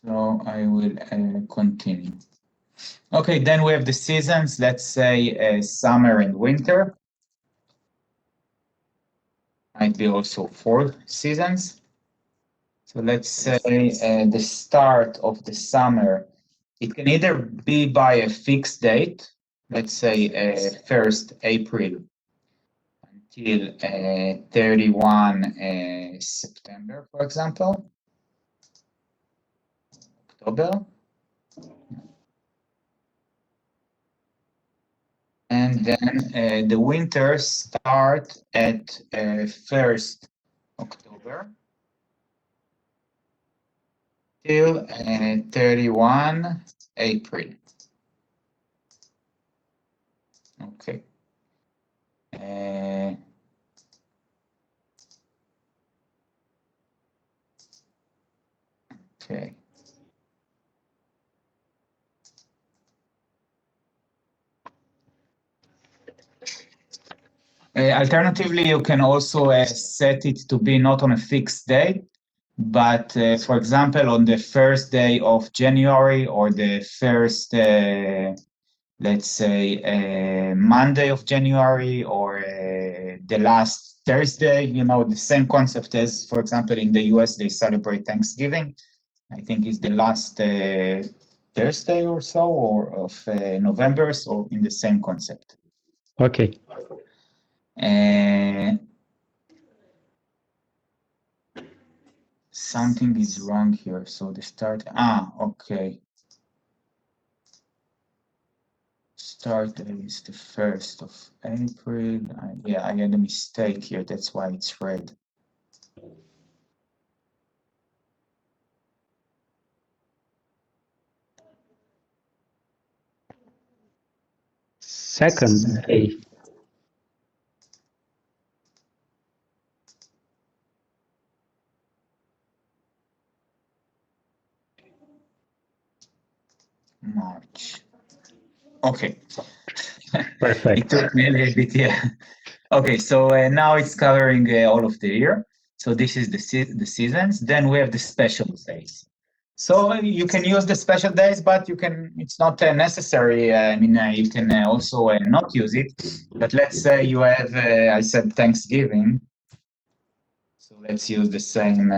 So I will continue. Okay, then we have the seasons. Let's say summer and winter. Might be also 4 seasons. So let's say the start of the summer, it can either be by a fixed date, let's say 1st April until 31 September, for example, October. And then the winter start at 1st October till 31 April. Okay. Okay. Alternatively, you can also set it to be not on a fixed date, but for example, on the 1st day of January or the first, let's say, Monday of January or the last Thursday, you know, the same concept as, for example, in the US, they celebrate Thanksgiving. I think it's the last Thursday or so, or of November, so in the same concept. Okay. Something is wrong here. So the start, okay. Start date is the 1st of April. Yeah, I had a mistake here. That's why it's red. Second day. March. Okay. Perfect. It took me a little bit, yeah. Okay, so now it's covering all of the year. So this is the seasons. Then we have the special days. So you can use the special days, but it's not necessary. I mean, you can also not use it. But let's say you have, I said Thanksgiving. So let's use the same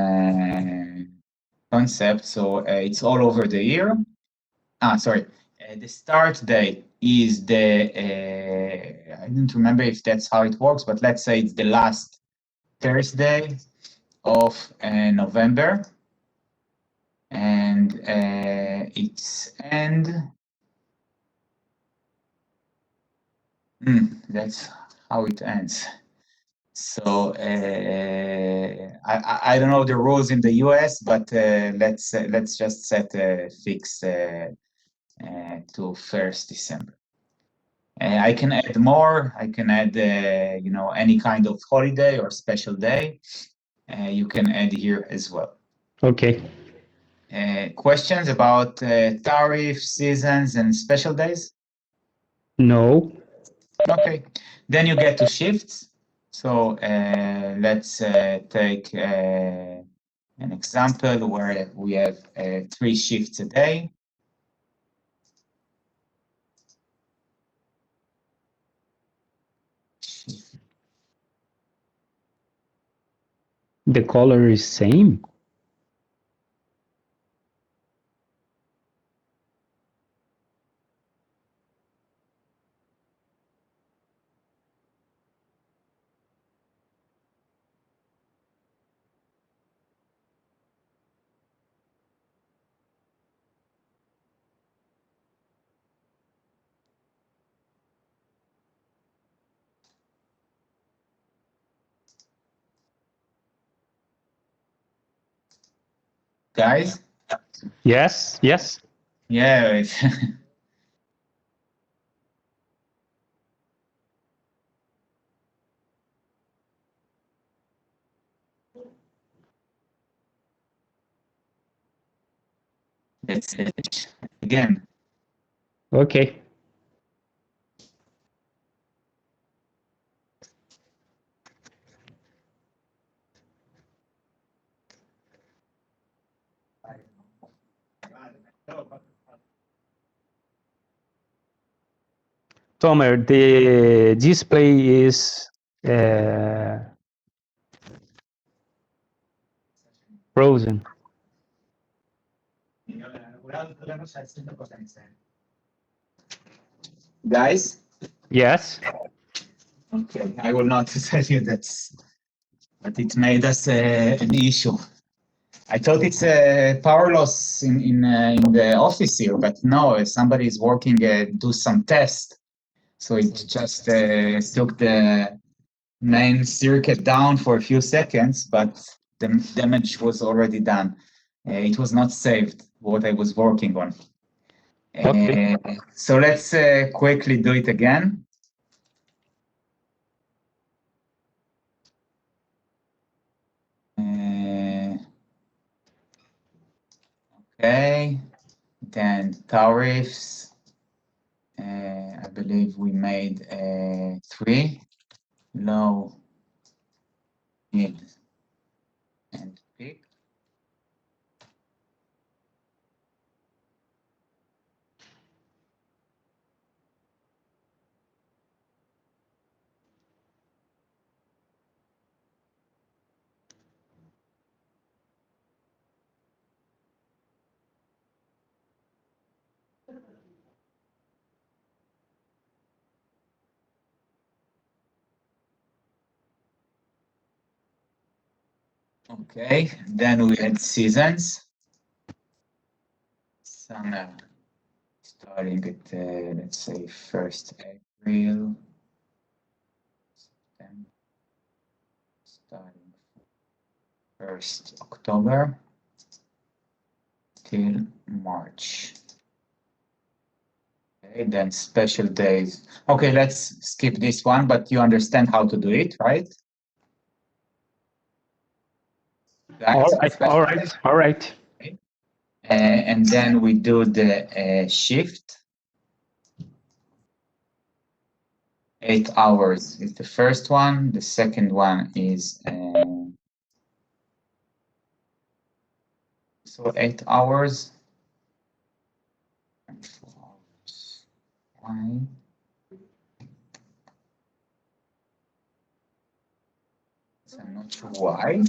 concept. So it's all over the year. The start date is I don't remember if that's how it works, but let's say it's the last Thursday of November. And its end. That's how it ends. So I don't know the rules in the US, but let's just set a fix to 1st December. I can add more. I can add any kind of holiday or special day. You can add here as well. Okay. Questions about tariffs, seasons, and special days? No. Okay, then you get to shifts. So let's take an example where we have 3 shifts a day. The color is same. Guys? Yes, yes. Yeah. That's it. Again. Okay. Tomer, the display is frozen. Guys? Yes. Okay, I will not tell you that, but it made us an issue. I thought it's a power loss in the office here, but no, somebody is working, do some test. So it just took the main circuit down for a few seconds, but the damage was already done. It was not saved, what I was working on. Okay. So let's quickly do it again. Okay, then tariffs. I believe we made 3, low, mid, and peak. Okay, then we had seasons. Summer, starting at, let's say, 1st April. September, starting 1st October till March. Okay, then special days. Okay, let's skip this one, but you understand how to do it, right? All right. And then we do the shift. 8 hours is the first one. The second one is So 8 hours and 4 hours. Why? So I'm not sure why.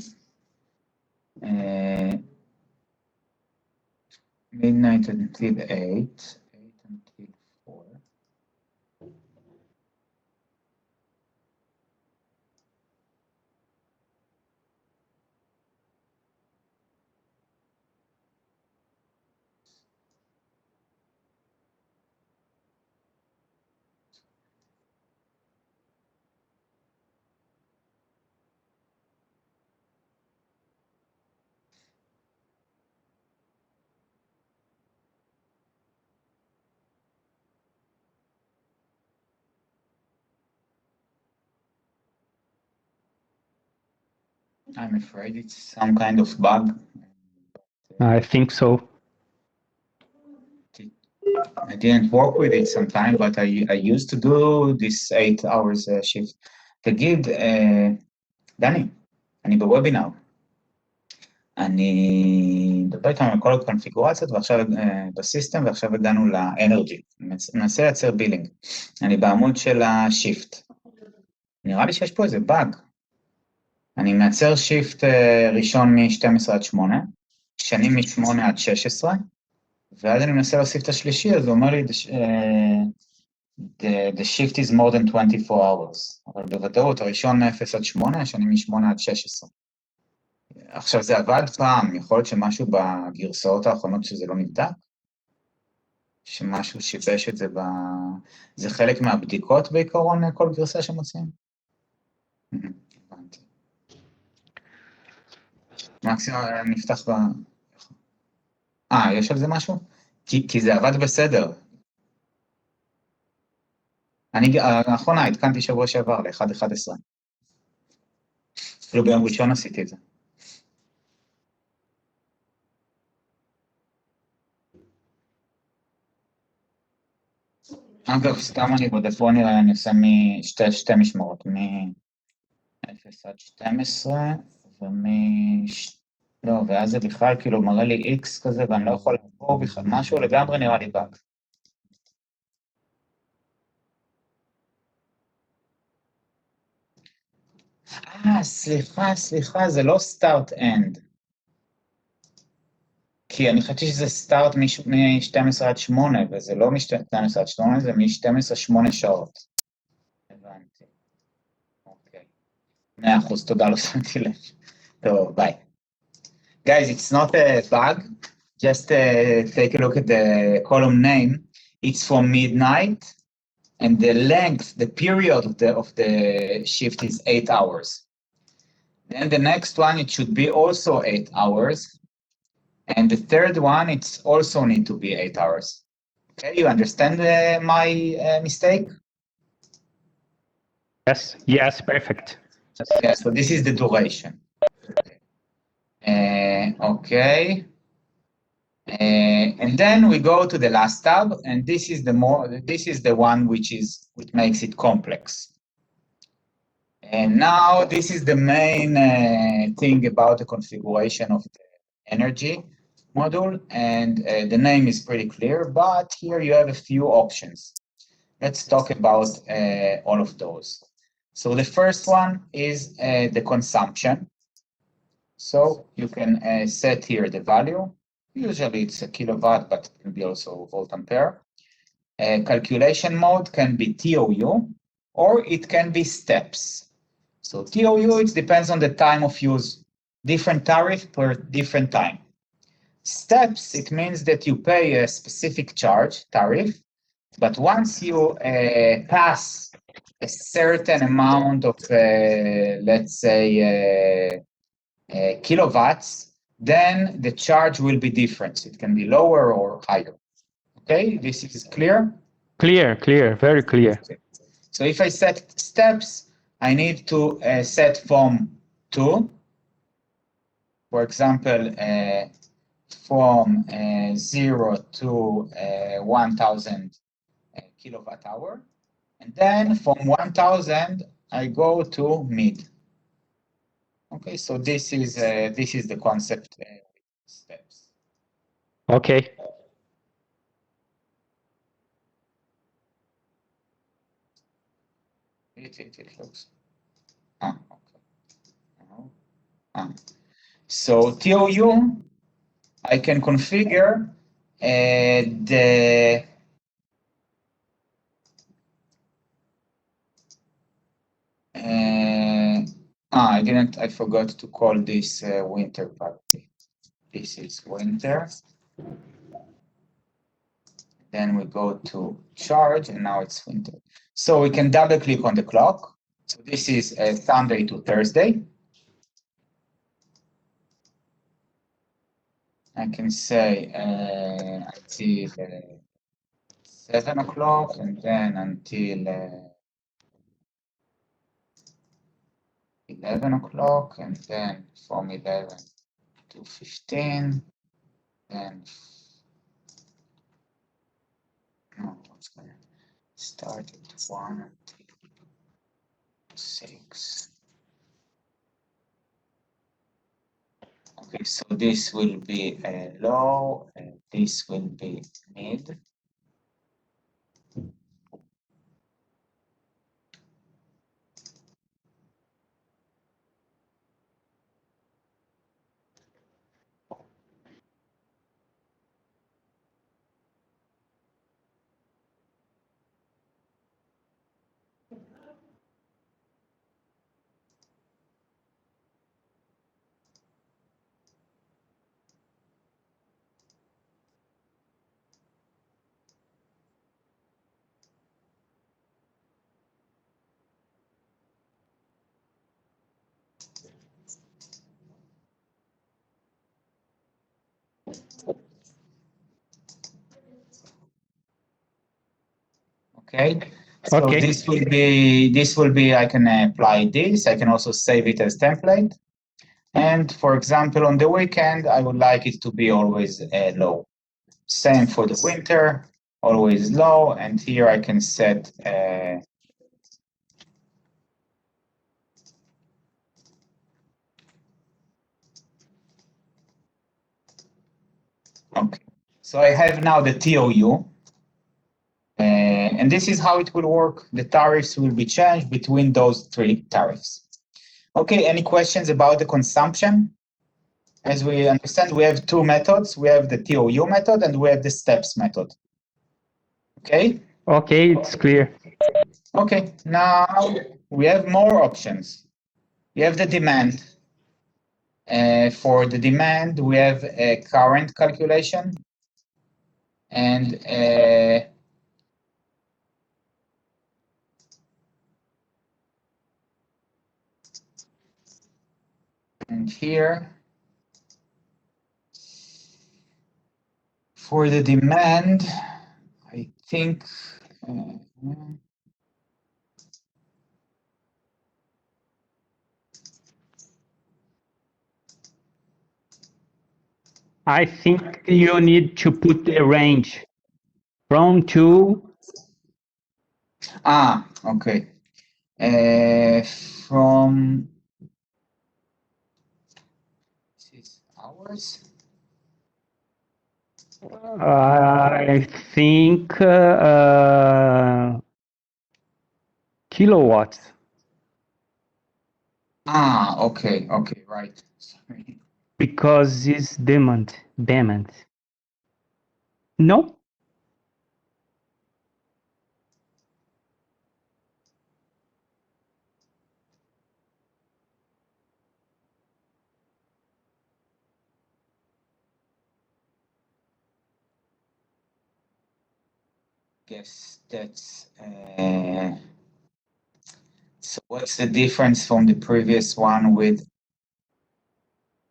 Midnight until 8, 8 until 4. I'm afraid it's some kind of bug. I think so. I didn't work with it sometime, but I used to do this 8 hours shift. תגיד, דני, אני בוובינר. אני מדבר איתם על כל הקונפיגורציות ועכשיו בסיסטם, ועכשיו הגענו לאנרגי. ננסה לייצר בילינג. אני בעמוד של השיפט. נראה לי שיש פה איזה באג. אני מייצר שיפט ראשון מ-12 עד 8, שני מ-8 עד 16, ואז אני מנסה להוסיף את השלישי, אז הוא אומר לי, the shift is more than 24 hours. אבל בוודאות, הראשון מ-0 עד 8, השני מ-8 עד 16. עכשיו, זה עבד פעם, יכול להיות שמשהו בגרסאות האחרונות שזה לא נבדק? שמשהו שיבש את זה זה חלק מהבדיקות בעיקרון, כל גרסה שמוצאים? הבנתי. מקסימום נפתח יש על זה משהו? כי זה עבד בסדר. האחרונה התקנתי שבוע שעבר ל-1.11. אפילו ביום ראשון עשיתי את זה. אגב, סתם אני בודק, בוא נראה, אני עושה שתי משמרות, מ-0 עד 12, לא, ואז זה בכלל כאילו מראה לי X כזה, ואני לא יכול לעבור בכלל, משהו לגמרי נראה לי באג. סליחה, זה לא start end. כי אני חשבתי שזה סטארט מ-12 עד 8, וזה לא מ-12 עד 8, זה מ-12 8 שעות. הבנתי. אוקיי. 100%, תודה, לא שמתי לב. טוב, ביי. Guys, it's not a bug. Just take a look at the column name. It's from midnight, and the length, the period of the shift is 8 hours. Then the next one, it should be also 8 hours. And the third one, it's also need to be 8 hours. Okay, you understand my mistake? Yes, perfect. Yeah, so this is the duration. Okay. And then we go to the last tab, and this is the one which makes it complex. And now this is the main thing about the configuration of the energy module, and the name is pretty clear, but here you have a few options. Let's talk about all of those. So the first one is the consumption. So you can set here the value. Usually it's a kilowatt, but it can be also volt ampere. Calculation mode can be TOU, or it can be steps. So TOU, it depends on the time of use, different tariff per different time. Steps, it means that you pay a specific tariff, but once you pass a certain amount of, let's say, kilowatts, then the charge will be different. It can be lower or higher. Okay, this is clear? Clear, very clear. Okay. So if I set steps, I need to set from 2, for example, from 0 to 1000 kilowatt hour, and then from 1000 I go to mid. Okay, so this is the concept steps. Okay. It looks. Okay. So TOU, I can configure the I forgot to call this winter party. This is winter. Then we go to charge, and now it's winter. So we can double click on the clock. So this is Sunday to Thursday. I can say until 7 o'clock, and then until 11 o'clock, and then from 11 to 15, then what's going to start at 1 until 6. Okay, so this will be low, and this will be mid. Okay, so Okay. this will be, I can apply this. I can also save it as template. And for example, on the weekend, I would like it to be always low. Same for the winter, always low. And here I can set okay. So I have now the TOU. And this is how it will work. The tariffs will be changed between those 3 tariffs. Okay, any questions about the consumption? As we understand, we have 2 methods. We have the TOU method and we have the steps method. Okay? Okay, it's clear. Okay, now we have more options. We have the demand. For the demand, we have a current calculation and here for the demand, I think I think you need to put the range from to. Okay. From 6 hours. I think kilowatts. Okay, right. Sorry. Because it's demand. No? Guess that's so what's the difference from the previous one with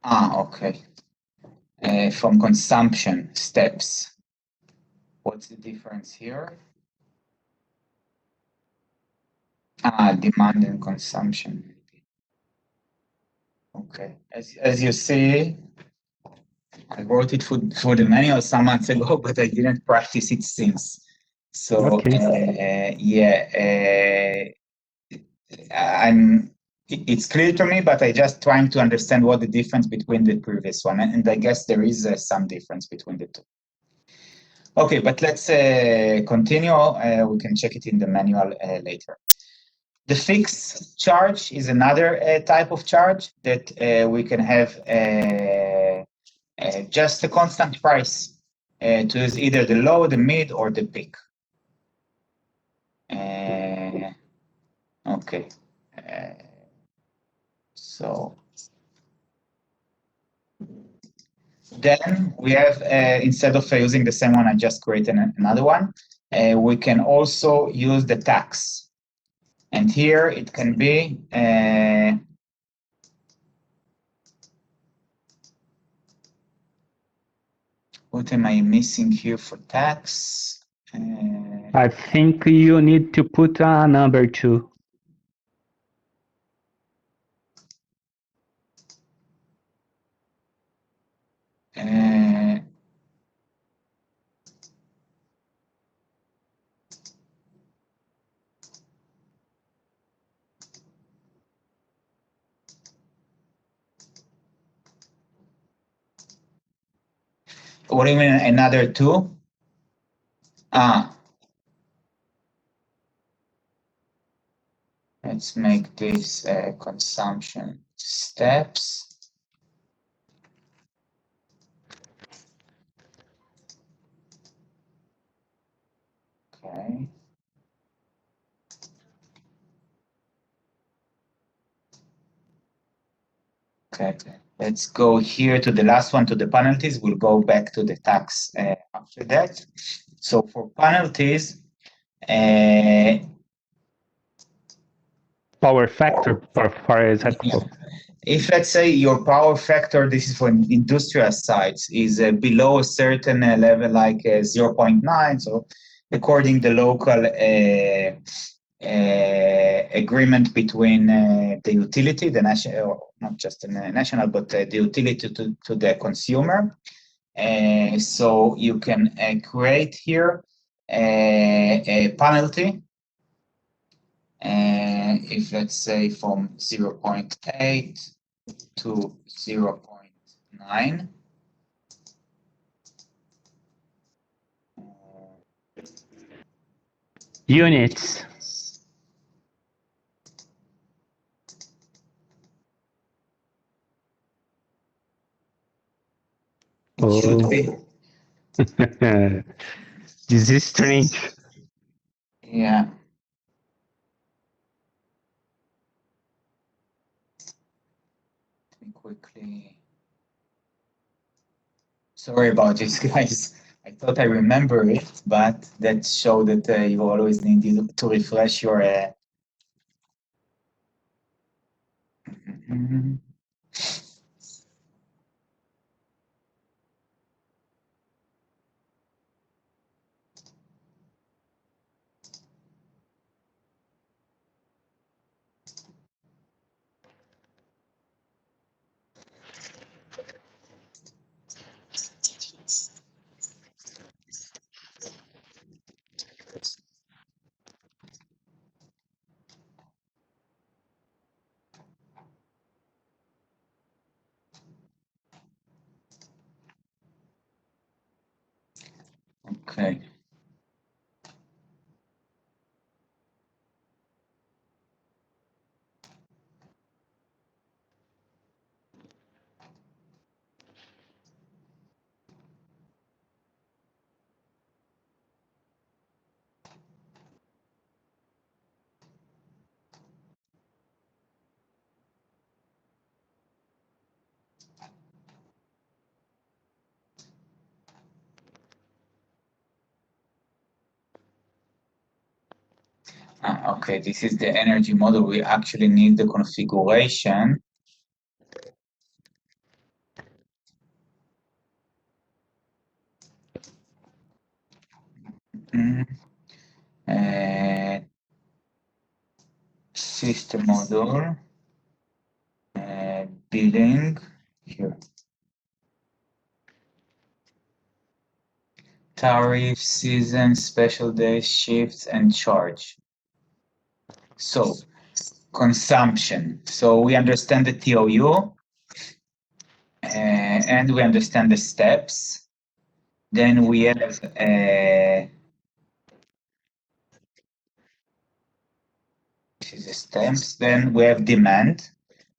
okay. From consumption steps. What's the difference here? Demand and consumption. Okay. As you see, I wrote it for the manual some months ago, but I didn't practice it since. So Okay. I'm it's clear to me, but I just trying to understand what the difference between the previous one, and I guess there is some difference between the two. Okay, but let's continue. We can check it in the manual later. The fixed charge is another type of charge that we can have just a constant price to use either the low, the mid, or the peak. Okay. So then we have, instead of using the same one, I just created another one. We can also use the tax. And here it can be, what am I missing here for tax? I think you need to put a number too. What do you mean, another two? Let's make this consumption steps. Okay. Okay, let's go here to the last one, to the penalties. We'll go back to the tax after that. So for penalties, Power factor, for example. If let's say your power factor, this is for industrial sites, is below a certain level, like 0.9, so according to the local agreement between the utility, the national, not just the national, but the utility to the consumer. So you can create here a penalty. If let's say from 0.8 to 0.9. Units. It should be. This is strange. Yeah. Let me quickly. Sorry about this, guys. I thought I remember it, but that showed that you always need to refresh your. Okay. Okay, this is the energy model. We actually need the configuration. System model, billing, here. Tariff, season, special days, shifts, and charge. So consumption. So we understand the TOU, and we understand the steps. Then we have this is the steps. Then we have demand.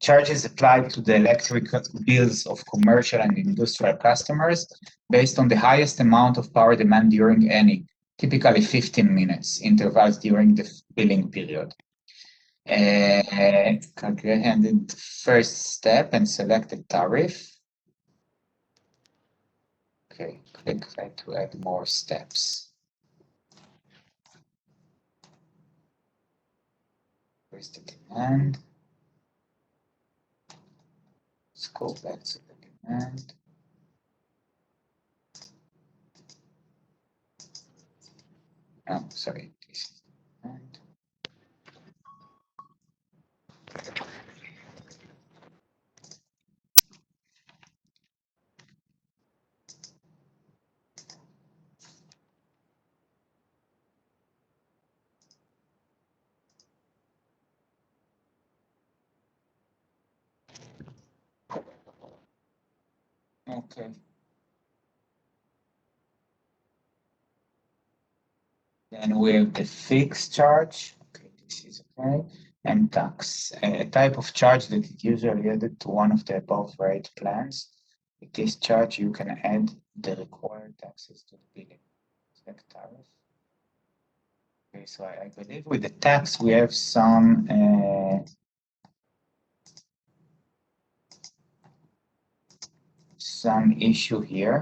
Charges applied to the electric bills of commercial and industrial customers based on the highest amount of power demand during any, typically 15 minutes, intervals during the billing period. Calculate the first step and select the tariff. Okay, click that to add more steps. Where's the demand? Let's go back to the demand. Oh, sorry. This is demand. Okay. Then we have the fixed charge. Okay, this is okay. And tax, a type of charge that is usually added to one of the above rate plans. With this charge, you can add the required taxes to the billing. Select tariff. Okay, so I believe with the tax, we have some issue here.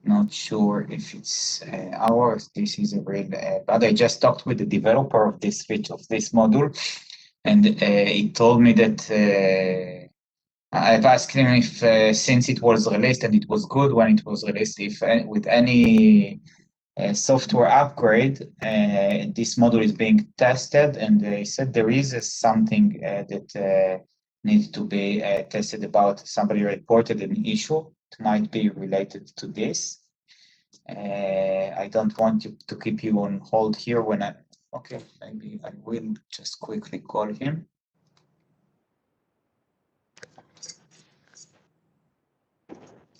Not sure if it's ours. This is a real, but I just talked with the developer of this feature, of this module, and he told me that I've asked him if since it was released and it was good when it was released, if with any software upgrade, this module is being tested, and he said there is something that needs to be tested about. Somebody reported an issue. It might be related to this. I don't want to keep you on hold here when okay, maybe I will just quickly call him.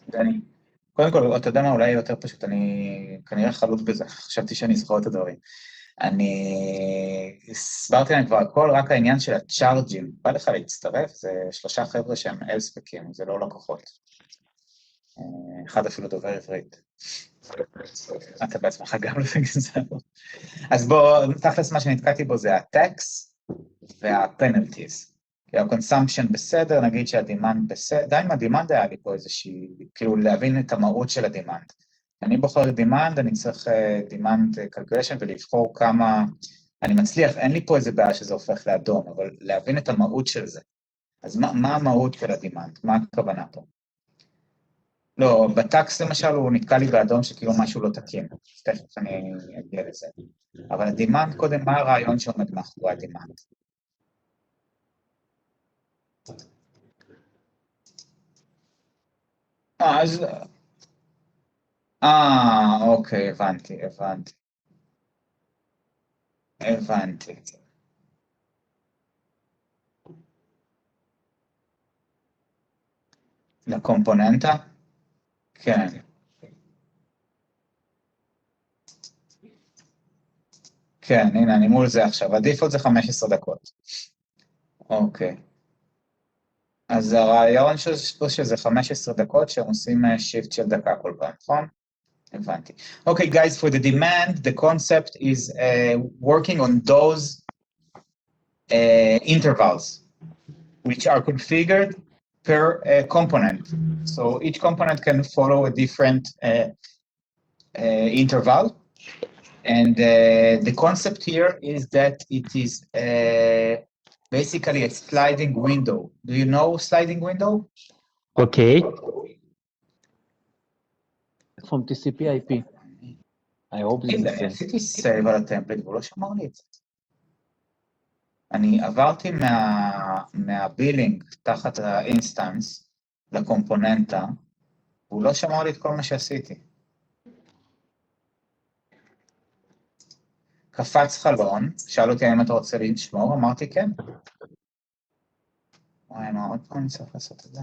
דני, קודם כל, אתה יודע מה, אולי יותר פשוט, אני כנראה חלוט בזה, חשבתי שאני אזכור את הדברים. אני הסברתי להם כבר הכל, רק העניין של הצ'ארג'ים, בא לך להצטרף, זה 3 חבר'ה שהם אל-ספקים, זה לא לקוחות. אחד אפילו דובר עברית. אתה בעצמך גם לפגזר. אז בוא, תכלס מה שנתקעתי בו זה הטקס וה-penalties. ה-consumption בסדר, נגיד שהדימנד בסדר, די עם הדימנד היה לי פה איזושהי, כאילו להבין את המהות של הדימנד. אני בוחר דימנד, אני צריך דימנד calculation ולבחור כמה, אני מצליח, אין לי פה איזה בעיה שזה הופך לאדום, אבל להבין את המהות של זה. אז מה המהות של הדימנד? מה הכוונה פה? לא, בטקס למשל הוא נתקע לי באדום שכאילו משהו לא תקין, תכף אני אגיע לזה. אבל הדימנד קודם, מה הרעיון שעומד מאחורי הדימנד? אז... אוקיי, הבנתי. לקומפוננטה? כן. כן, הנה, אני מול זה עכשיו. הדיפולט זה 15 דקות. אוקיי. אז הרעיון שזה 15 דקות שהם עושים שיפט של דקה כל פעם, נכון? הבנתי. Okay, guys, for the demand, the concept is working on those intervals, which are configured per component. So each component can follow a different interval. And the concept here is that it is basically a sliding window. Do you know sliding window? Okay. From TCP IP. I hope this is the same. עשיתי סייב על הטמפלט והוא לא שמר לי את זה. אני עברתי מהבילינג תחת האינסטנס לקומפוננטה, והוא לא שמר לי את כל מה שעשיתי. קפץ חלון, שאל אותי האם אתה רוצה לשמור, אמרתי כן. וואי, מה עוד פעם אני צריך לעשות את זה?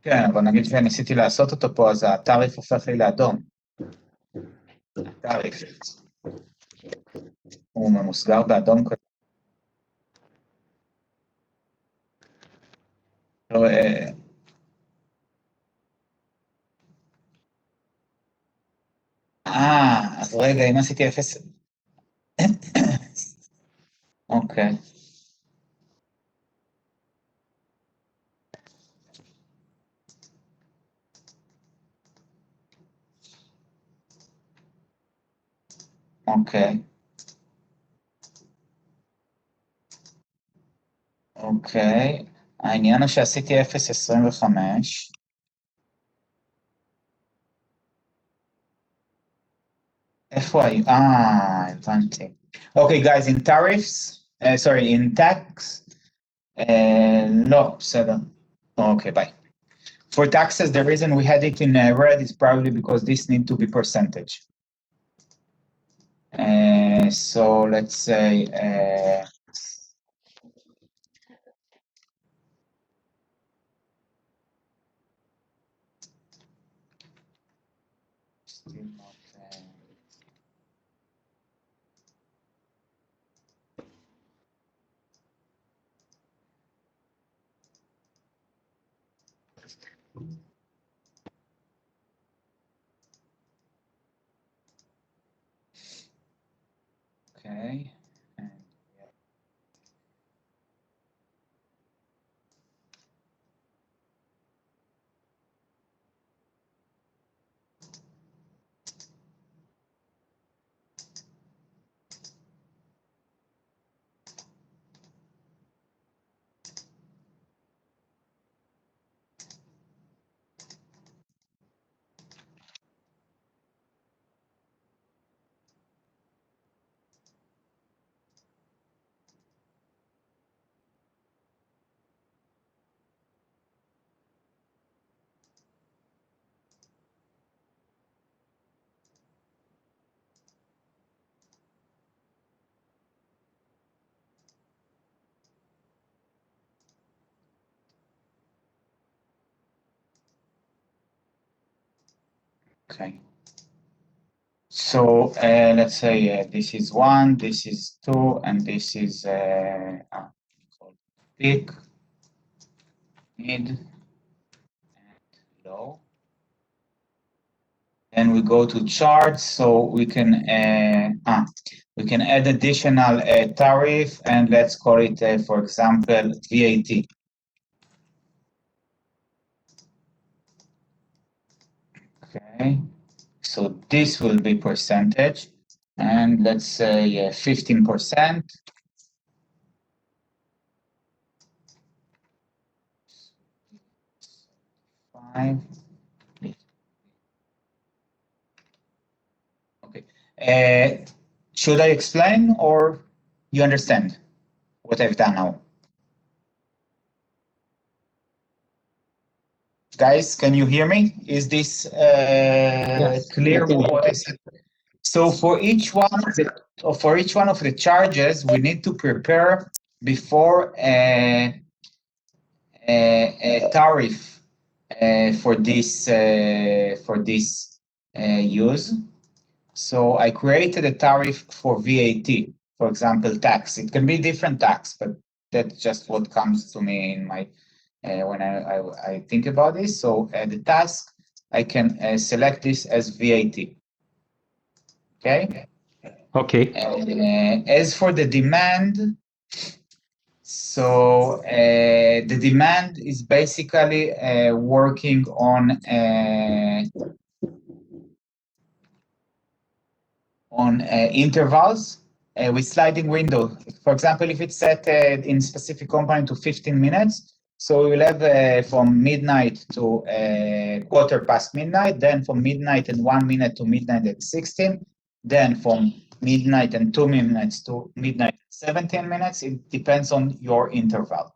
כן, אבל נגיד שניסיתי לעשות אותו פה, אז התעריף הופך לי לאדום. התעריף. הוא ממוסגר באדום כזה. לא, אז רגע, אם עשיתי 0... אוקיי. אוקיי. אוקיי. העניין הוא שעשיתי 0.25. איפה היו? הבנתי. Okay, guys, in tariffs, sorry, in tax, no, בסדר. Okay, bye. For taxes, the reason we had it in red is probably because this need to be percentage. So let's say, still not, okay. Okay. So let's say this is 1, this is 2, and this is peak, mid, and low. Then we go to charts, so we can add additional tariff, and let's call it, for example, VAT. Okay, so this will be percentage, and let's say 15%. Okay. Should I explain, or you understand what I've done now? Guys, can you hear me? Is this clear what I said? So for each one of the charges, we need to prepare before a tariff for this use. So I created a tariff for VAT, for example, tax. It can be different tax, but that's just what comes to me in my when I think about this. So the task, I can select this as VAT. Okay. Okay. As for the demand, so the demand is basically working on intervals with sliding window. For example, if it's set in specific component to 15 minutes, so we will have from midnight to quarter past midnight, then from midnight and 1 minute to midnight at 16, then from midnight and 2 minutes to midnight 17 minutes, it depends on your interval.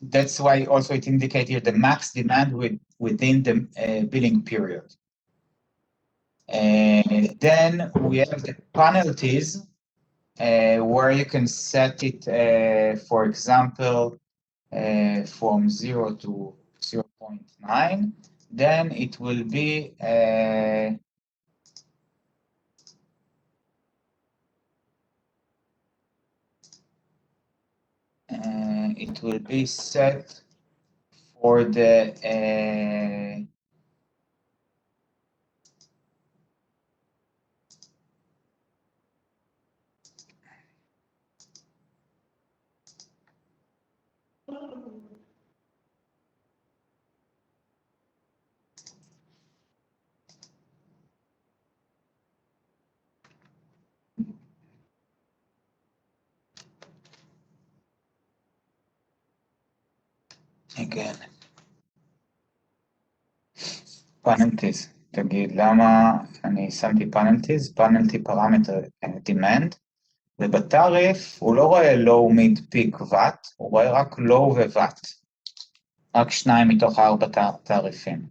That's why also it indicates here the max demand within the billing period. Then we have the penalties, where you can set it, for example, from 0 to 0.9. Then it will be set for the again, penalties. תגיד, למה אני שמתי penalties? penalty parameter demand, ובתעריף הוא לא רואה low, mid, peak, watt, הוא רואה רק low ו-watt. רק 2 מתוך 4 תעריפים.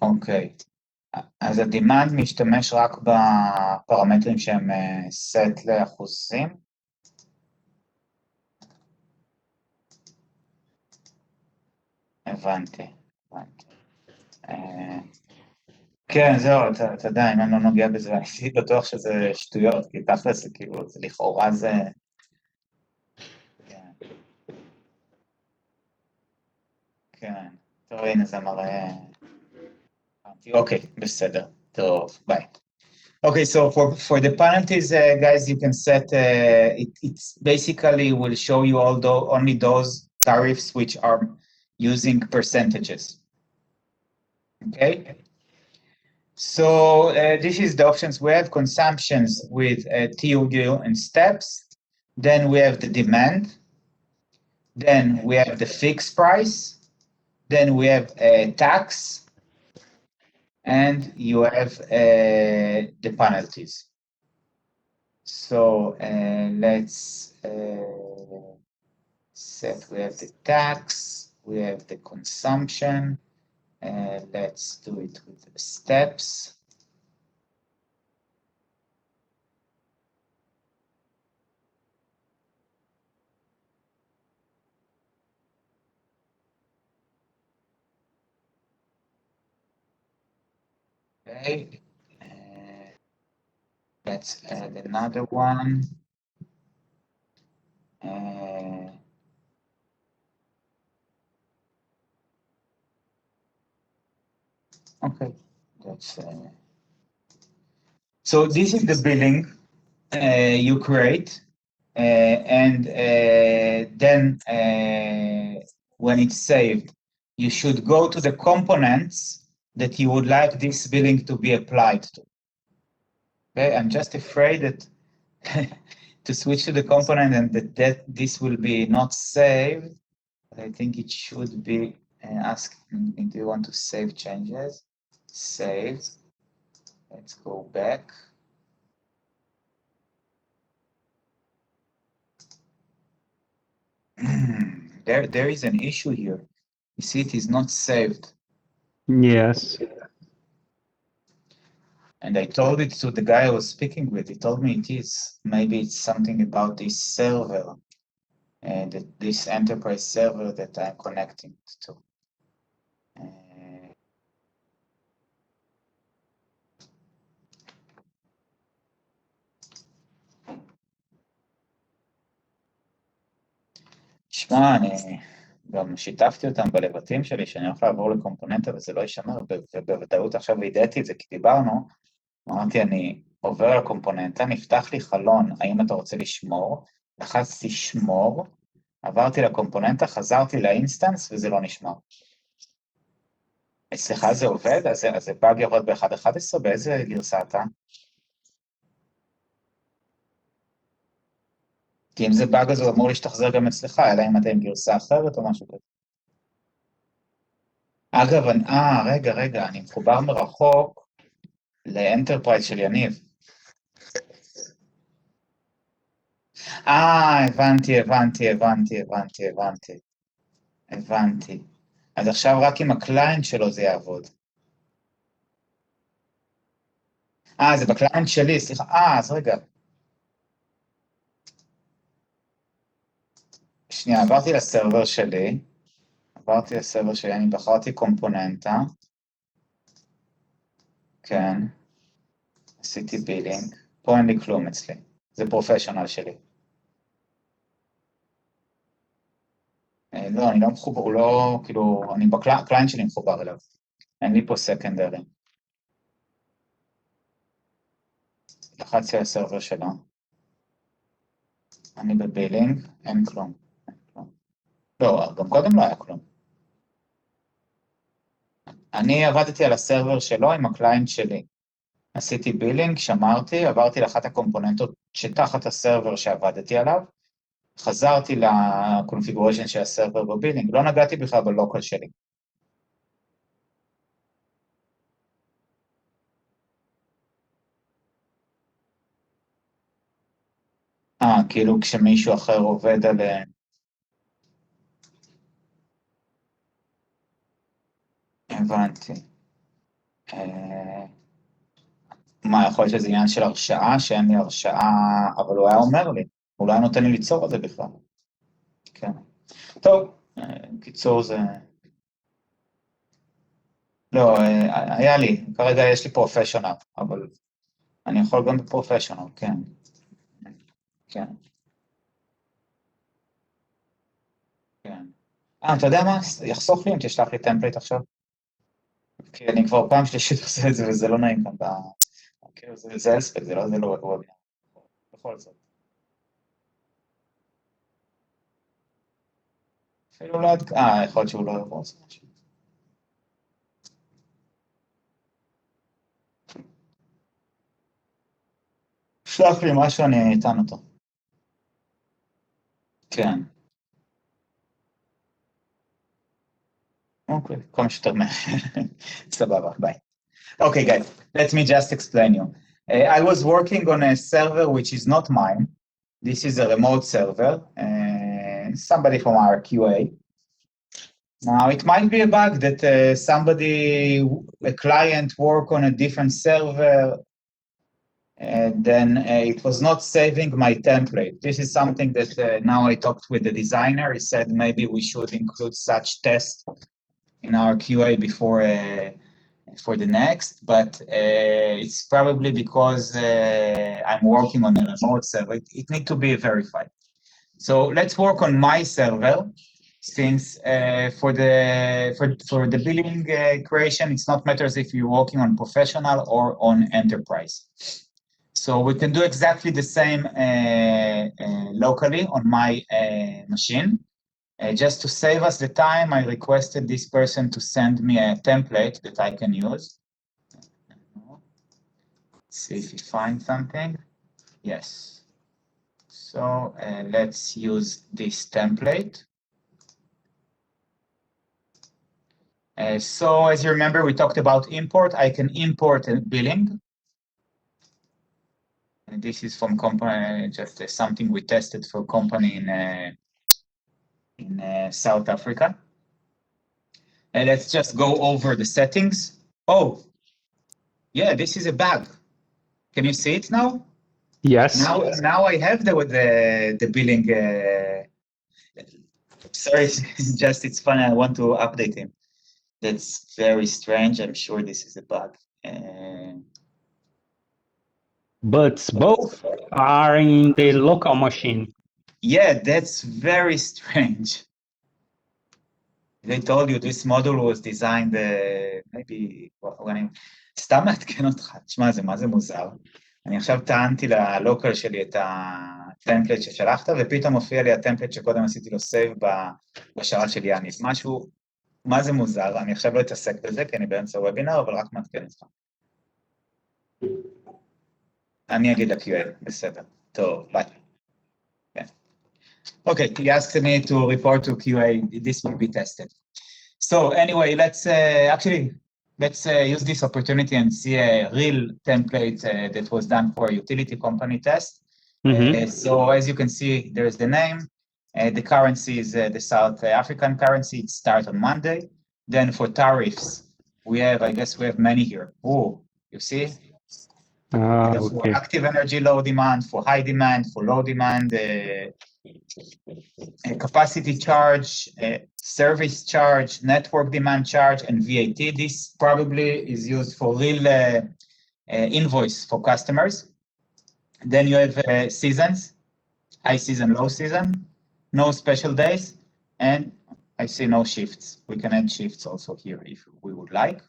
אוקיי. אז ה-demand משתמש רק בפרמטרים שהם set לאחוזים. הבנתי. כן, זהו, אתה יודע, אם אני לא נוגע בזה, אני בטוח שזה שטויות, כי תכל'ס זה כאילו, זה לכאורה זה... כן, טוב, הנה זה מראה... אוקיי, בסדר, טוב, ביי. Okay, so for the penalties, guys, you can set, it's basically will show you only those tariffs which are using percentages. Okay, so this is the options. We have consumptions with TUU and steps. Then we have the demand. Then we have the fixed price. Then we have tax. And you have the penalties. So let's set, we have the tax, we have the consumption. Let's do it with the steps. Okay, let's add another one. Okay, that's so this is the billing you create, and then when it's saved, you should go to the components that you would like this billing to be applied to. Okay, I'm just afraid that to switch to the component and that this will be not saved. I think it should be asking, do you want to save changes? Save. Let's go back. There is an issue here. You see, it is not saved. Yes. And I told it to the guy I was speaking with. He told me it is. Maybe it's something about this server, and this enterprise server that I'm connecting to. שמע, אני גם שיתפתי אותם בלבטים שלי, שאני הולך לעבור לקומפוננטה וזה לא יישמר, ובוודאות עכשיו וידעתי את זה, כי דיברנו, אמרתי, אני עובר לקומפוננטה, נפתח לי חלון, האם אתה רוצה לשמור, לחצתי שמור, עברתי לקומפוננטה, חזרתי לאינסטנס וזה לא נשמר. אצלך זה עובד? אז זה באג יורד ב-1.11, באיזה גרסה אתה? כי אם זה באג אז הוא אמור להשתחזר גם אצלך, אלא אם אתה עם גרסה אחרת או משהו כזה. אגב, רגע, אני מחובר מרחוק לאנטרפרייז של יניב. הבנתי. אז עכשיו רק עם הקליינט שלו זה יעבוד. זה בקליינט שלי, סליחה. אז רגע. שנייה, עברתי לסרבר שלי, אני בחרתי קומפוננטה. כן. עשיתי בילינג. פה אין לי כלום אצלי. זה פרופשיונל שלי. לא, אני לא מחובר, הוא לא, כאילו, אני בקליינט שלי מחובר אליו. אין לי פה סקנדרי. לחצתי על הסרבר שלו. אני בבילינג, אין כלום. לא, גם קודם לא היה כלום. אני עבדתי על הסרבר שלו עם הקליינט שלי. עשיתי בילינג, שמרתי, עברתי לאחת הקומפוננטות שתחת הסרבר שעבדתי עליו, חזרתי לקונפיגוריישן של הסרבר בבילינג, לא נגעתי בכלל בלוקל שלי. כאילו כשמישהו אחר עובד על... הבנתי. מה, יכול להיות שזה עניין של הרשאה, שאין לי הרשאה, אבל הוא היה אומר לי, הוא לא היה נותן לי ליצור את זה בכלל. כן. טוב, קיצור זה... לא, היה לי, כרגע יש לי פרופשיונל, אבל אני יכול גם בפרופשיונל, כן. כן. כן. אתה יודע מה? יחסוך לי אם תשלח לי טמפלייט עכשיו. כי אני כבר פעם שלישית עושה את זה, וזה לא נעים כאן. כאילו, זה אלספק, זה לא וובינר. בכל זאת. אפילו לא... יכול להיות שהוא לא יבוא לעשות משהו. שלח לי משהו, אני אטען אותו. כן. אוקיי, כמה שיותר מהר. סבבה, ביי. Okay, guys, let me just explain you. I was working on a server which is not mine. This is a remote server, somebody from our QA. Now, it might be a bug that a client work on a different server, and then it was not saving my template. This is something that now I talked with the designer. He said maybe we should include such tests in our QA before for the next, but it's probably because I'm working on a remote server. It needs to be verified. So let's work on my server, since for the billing creation, it's not matters if you're working on professional or on enterprise. So we can do exactly the same locally on my machine. Just to save us the time, I requested this person to send me a template that I can use. See if he finds something. Yes. So let's use this template. So as you remember, we talked about import. I can import a billing. And this is from company, just something we tested for company in South Africa. And let's just go over the settings. Oh, yeah, this is a bug. Can you see it now? Yes. Now I have the billing. Sorry, just it's funny. I want to update him. That's very strange. I'm sure this is a bug. But both are in the local machine. Yeah, that's very strange. They told you this model was designed maybe when I... סתם מעדכן אותך, תשמע, מה זה מוזר. אני עכשיו טענתי ללוקל שלי את הטמפלט ששלחת, ופתאום הופיע לי הטמפלט שקודם עשיתי לו סייב בשרת של יאניס. משהו, מה זה מוזר? אני עכשיו לא אתעסק בזה, כי אני באמצע וובינר, אבל רק מעדכן אותך. אני אגיד ל-QA, בסדר. טוב, ביי. כן. Okay, he asked me to report to QA. This will be tested. So anyway, let's use this opportunity and see a real template that was done for a utility company test. So as you can see, there's the name. The currency is the South African currency. It starts on Monday. Then for tariffs, we have, I guess we have many here. Oh, you see? For active energy low demand, for high demand, for low demand, capacity charge, service charge, network demand charge, and VAT. This probably is used for real invoice for customers. Then you have seasons, high season, low season, no special days, and I see no shifts. We can add shifts also here if we would like.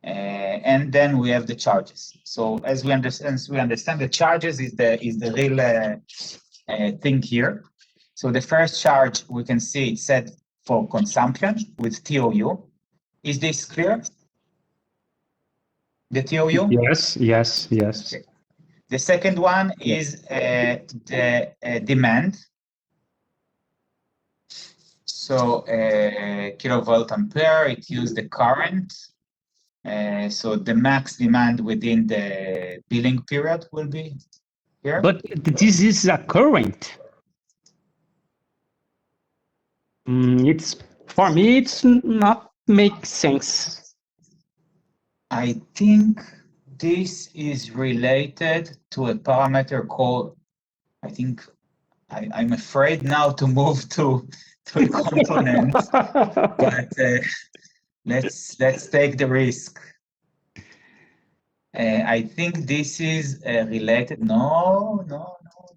And then we have the charges. So as we understand, the charges is the real thing here. So the first charge we can see it's set for consumption with TOU. Is this clear? The TOU? Yes, yes, yes. Okay. The second one is the demand. So kilovolt ampere, it uses the current. So the max demand within the billing period will be here. But this is a current. It's for me, it's not make sense. I think this is related to a parameter called, I think, I'm afraid now to move to a component, but let's take the risk. I think this is related. No,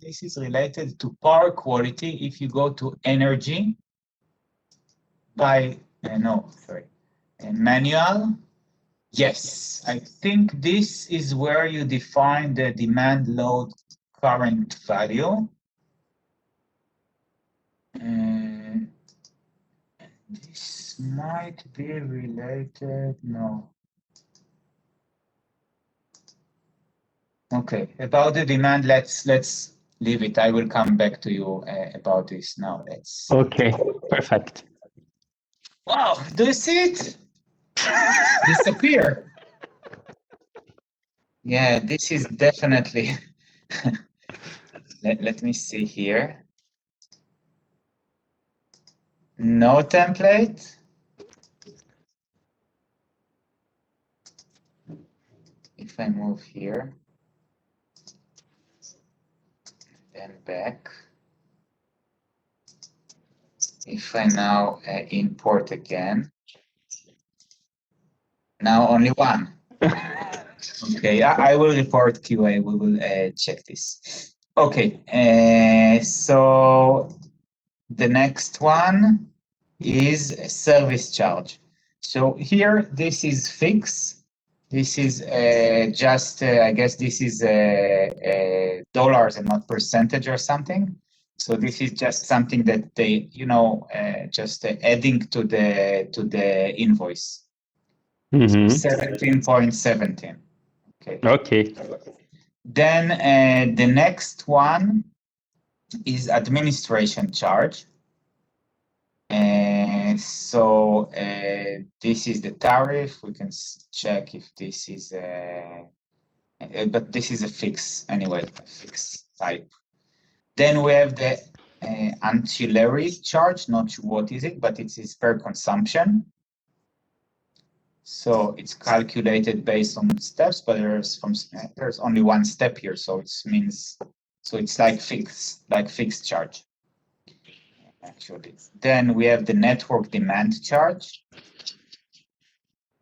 this is related to power quality. If you go to energy by manual. Yes, I think this is where you define the demand load current value. This might be related, no. Okay, about the demand, let's leave it. I will come back to you about this now. Let's. Okay, perfect. Wow, do you see it? Disappear. Yeah, this is definitely. Let me see here. No template. If I move here, then back. If I now import again, now only one. Okay, I will report QA. We will check this. Okay, so the next one is a service charge. So here, this is fixed. This is just, I guess this is dollars and not percentage or something. So this is just something that they, just adding to the invoice. 17.17. Okay. Okay. Then the next one is administration charge. So this is the tariff. We can check if this is but this is a fix anyway, a fixed type. Then we have the ancillary charge. Not sure what is it, but it is per consumption. So it's calculated based on steps, but there's only one step here, so it means it's like fixed charge. Actually, then we have the network demand charge.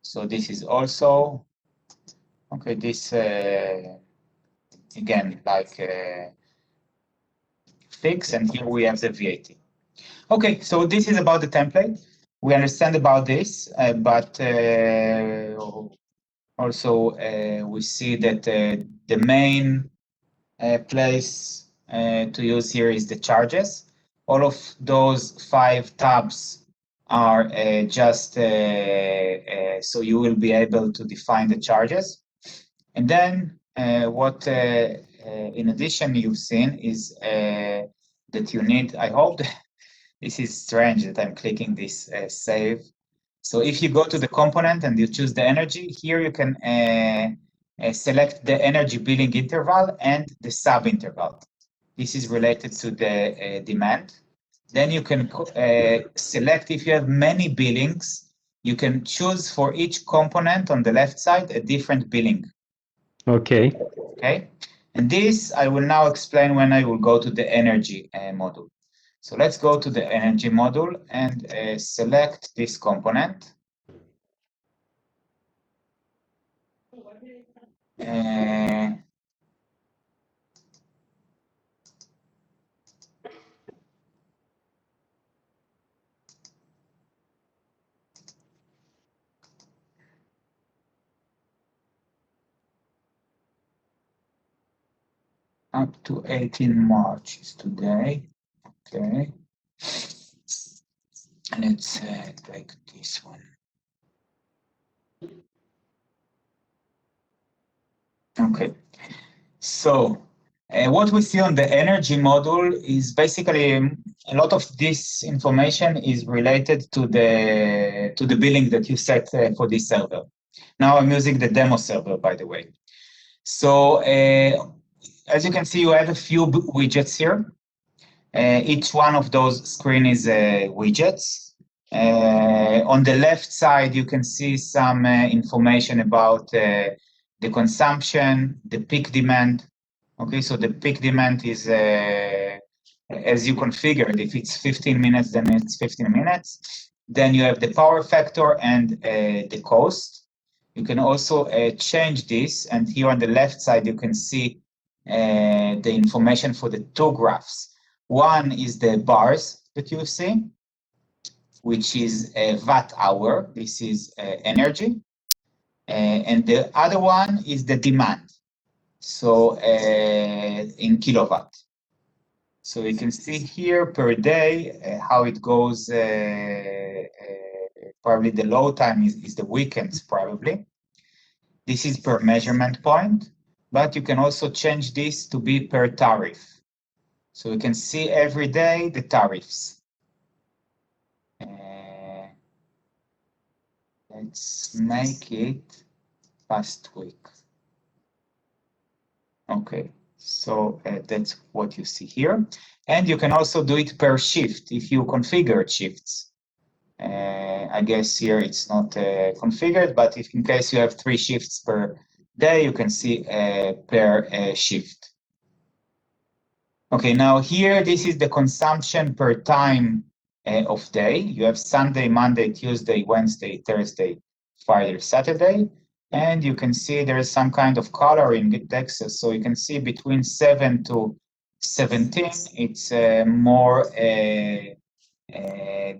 So this is also okay. This again like fix, and here we have the VAT. Okay, so this is about the template. We understand about this, but also we see that the main place to use here is the charges. All of those 5 tabs are just so you will be able to define the charges. And then what in addition you've seen is that you need. I hope this is strange that I'm clicking this save. So if you go to the component and you choose the energy, here you can select the energy billing interval and the sub-interval. This is related to the demand. Then you can select, if you have many billings, you can choose for each component on the left side a different billing. Okay. Okay, and this I will now explain when I will go to the energy module. So let's go to the energy module and select this component. Up to 18 March is today. Okay. Let's take this one. Okay. So what we see on the energy module is basically a lot of this information is related to the billing that you set for this server. Now I'm using the demo server, by the way. So as you can see, you have a few widgets here. Each one of those screen is widgets. On the left side, you can see some information about the consumption, the peak demand. Okay, so the peak demand is as you configured. If it's 15 minutes, then it's 15 minutes. Then you have the power factor and the cost. You can also change this, and here on the left side, you can see the information for the two graphs. One is the bars that you see, which is a watt hour. This is energy. And the other one is the demand. So in kilowatt. So you can see here per day how it goes. Probably the low time is the weekends, probably. This is per measurement point, but you can also change this to be per tariff. So you can see every day the tariffs. Let's make it past week. Okay, so that's what you see here. And you can also do it per shift if you configure shifts. I guess here it's not configured, but if in case you have 3 shifts per day, you can see per shift. Okay, now here, this is the consumption per time of day. You have Sunday, Monday, Tuesday, Wednesday, Thursday, Friday, Saturday. And you can see there's some kind of color in the Texas. So you can see between 7 to 17, it's more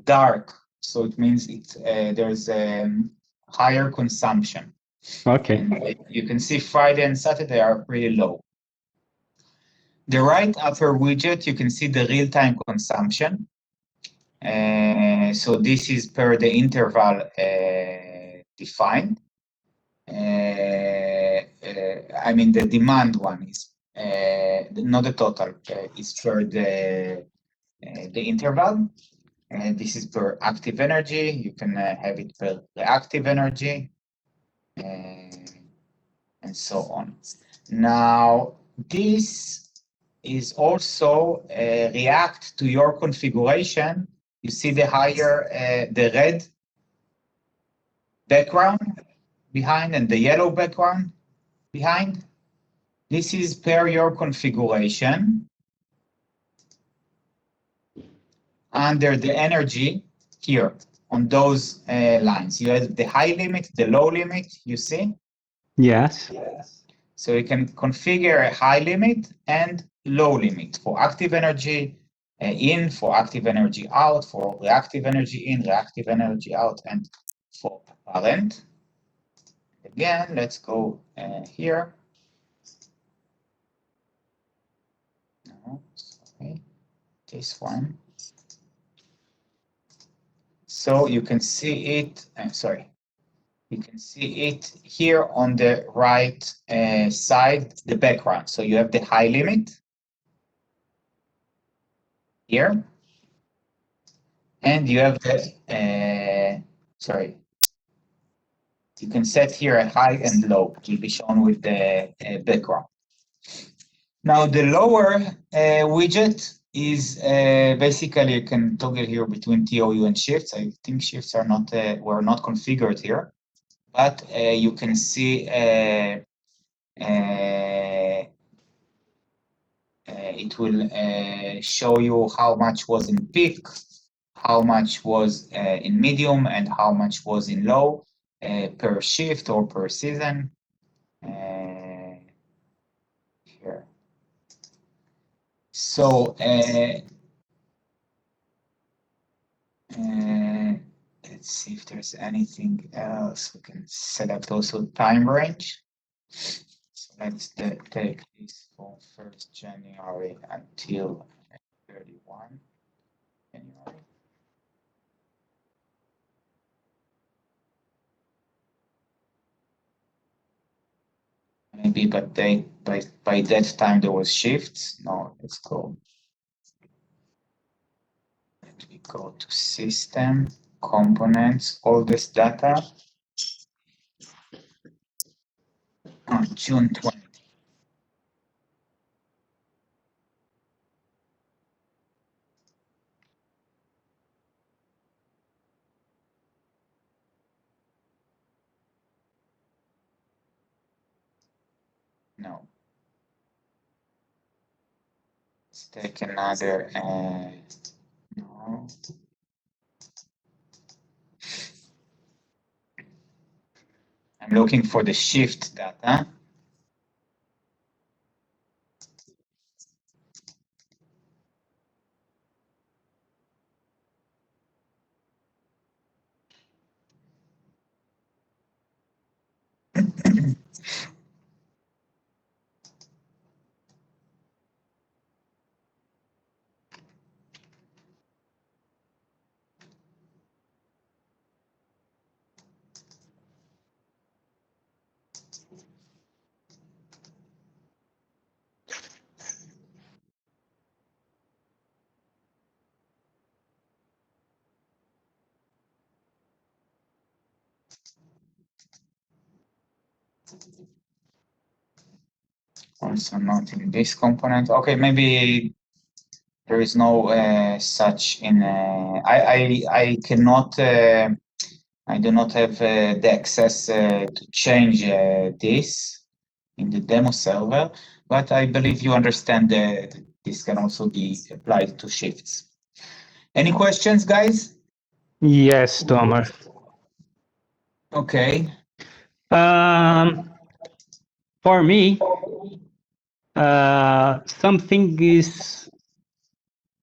dark. So it means there's higher consumption. Okay. And you can see Friday and Saturday are pretty low. The right upper widget, you can see the real-time consumption. So this is per the interval defined. I mean, the demand one is not the total, is per the interval. This is per active energy. You can have it per reactive energy, and so on. Now, this is also react to your configuration. You see the higher, the red background behind and the yellow background behind. This is per your configuration. Under the energy here on those lines, you have the high limit, the low limit, you see? Yes. So you can configure a high limit and low limit for active energy in, for active energy out, for reactive energy in, reactive energy out, and for apparent. Again, let's go here. No, sorry, this one. So you can see it, sorry. You can see it here on the right side, the background. So you have the high limit. here. And you have the, you can set here a high and low. It will be shown with the background. Now the lower widget is basically you can toggle here between TOU and shifts. I think shifts are not were not configured here, but you can see it will show you how much was in peak, how much was in medium, and how much was in low per shift or per season. Here. So let's see if there's anything else. We can select also time range. So let's take this from 1st January until 31 January. Maybe, but by that time there was shifts. No, let's go. Let me go to system, components, all this data. On June 20. No. Let's take another. No. I'm looking for the shift data. Also not in this component. Okay, maybe there is no such in. I cannot. I do not have the access to change this in the demo server, but I believe you understand that this can also be applied to shifts. Any questions, guys? Yes, Tomer. Okay. For me, something is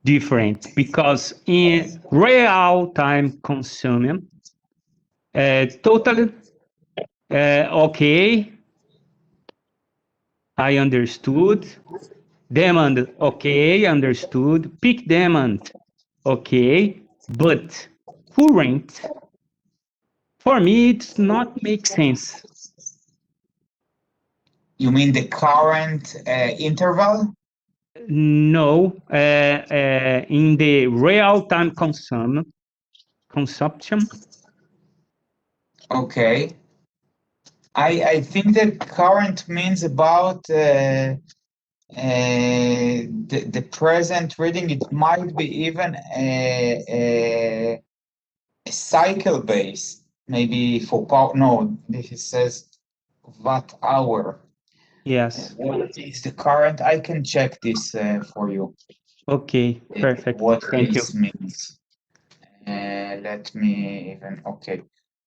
different because in real time consuming, totally okay, I understood. Demand, okay, understood. Peak demand, okay, but current, for me, it's not make sense. You mean the current interval? No, in the real-time consumption. Okay. I think that current means about the present reading. It might be even a cycle base, maybe for power. No, this says watt hour. Yes. What is the current? I can check this for you. Okay, perfect. What Thank this you. means. Let me even, okay.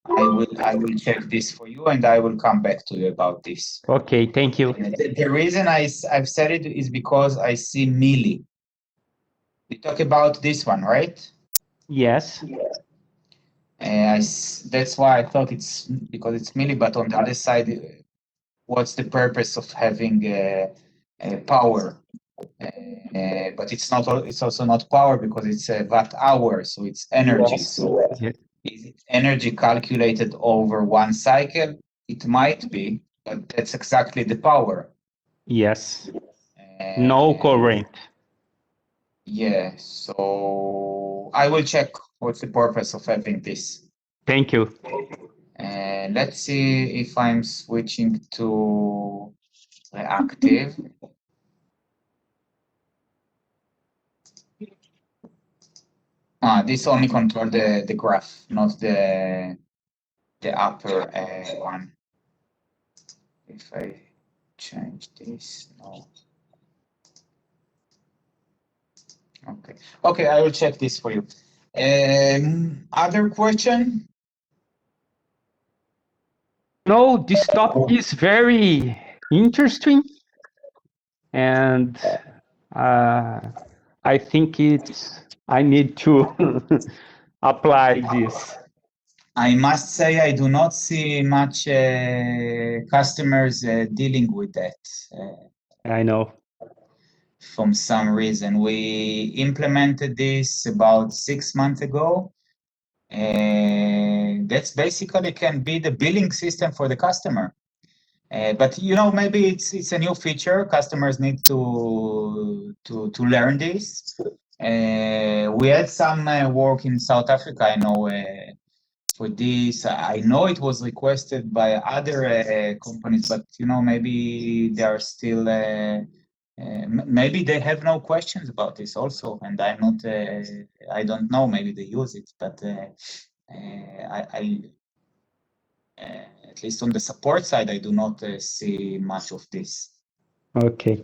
I will check this for you and I will come back to you about this. Okay, thank you. The reason I've said it is because I see milli. We talk about this one, right? Yes. That's why I thought it's because it's milli, but on the other side, what's the purpose of having power? But it's not. It's also not power because it's a watt hour, so it's energy. Yes. So is it energy calculated over one cycle? It might be, but that's exactly the power. Yes. No current. Yeah, so I will check what's the purpose of having this. Thank you. Let's see if I'm switching to reactive. This only control the graph, not the upper one. If I change this, no. Okay. Okay, I will check this for you. Other question? No, this topic is very interesting, and I think I need to apply this. I must say I do not see much customers dealing with that. I know. From some reason. We implemented this about 6 months ago. That's basically can be the billing system for the customer. But you know, maybe it's a new feature. Customers need to learn this. We had some work in South Africa. I know for this. I know it was requested by other companies, but you know, maybe they are still. Maybe they have no questions about this also, and I'm not. I don't know. Maybe they use it, but at least on the support side, I do not see much of this. Okay.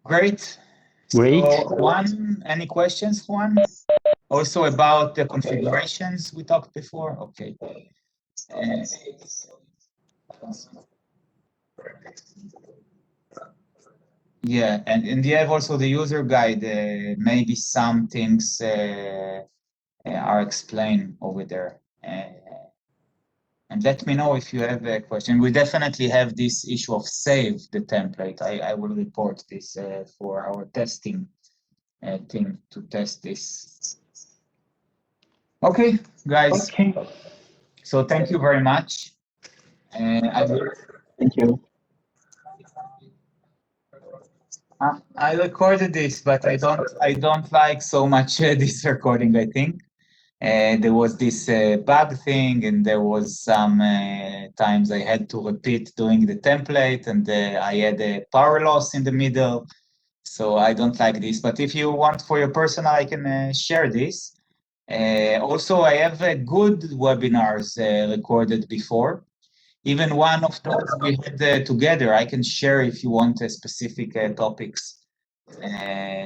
Great. Great. So, any questions, Juan? Also about the configurations we talked before? Okay. Yeah, and you have also the user guide. Maybe some things are explained over there. And let me know if you have a question. We definitely have this issue of save the template. I will report this for our testing team to test this. Okay, guys. Okay. So thank you very much. Thank you. I recorded this, but I don't like so much this recording. I think there was this bug thing, and there was some times I had to repeat doing the template, and I had a power loss in the middle. So I don't like this. But if you want for your personal, I can share this. Also, I have good webinars recorded before. Even one of those we had together, I can share if you want specific topics.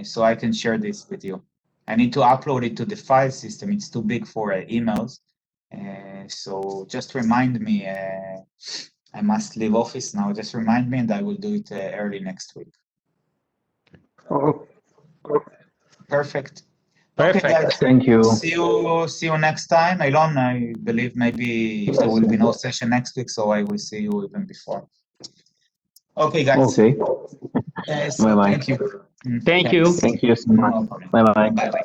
So I can share this with you. I need to upload it to the file system. It's too big for emails. So just remind me, I must leave office now. Just remind me and I will do it early next week. Oh, Perfect. perfect. Okay, guys. Thank you. See you next time. Elon, I believe maybe if there will be no session next week, so I will see you even before. Okay, guys. Okay. So Bye-bye. thank you. Thank you. Thanks. Thank you so much. No problem. Bye-bye. Bye-bye.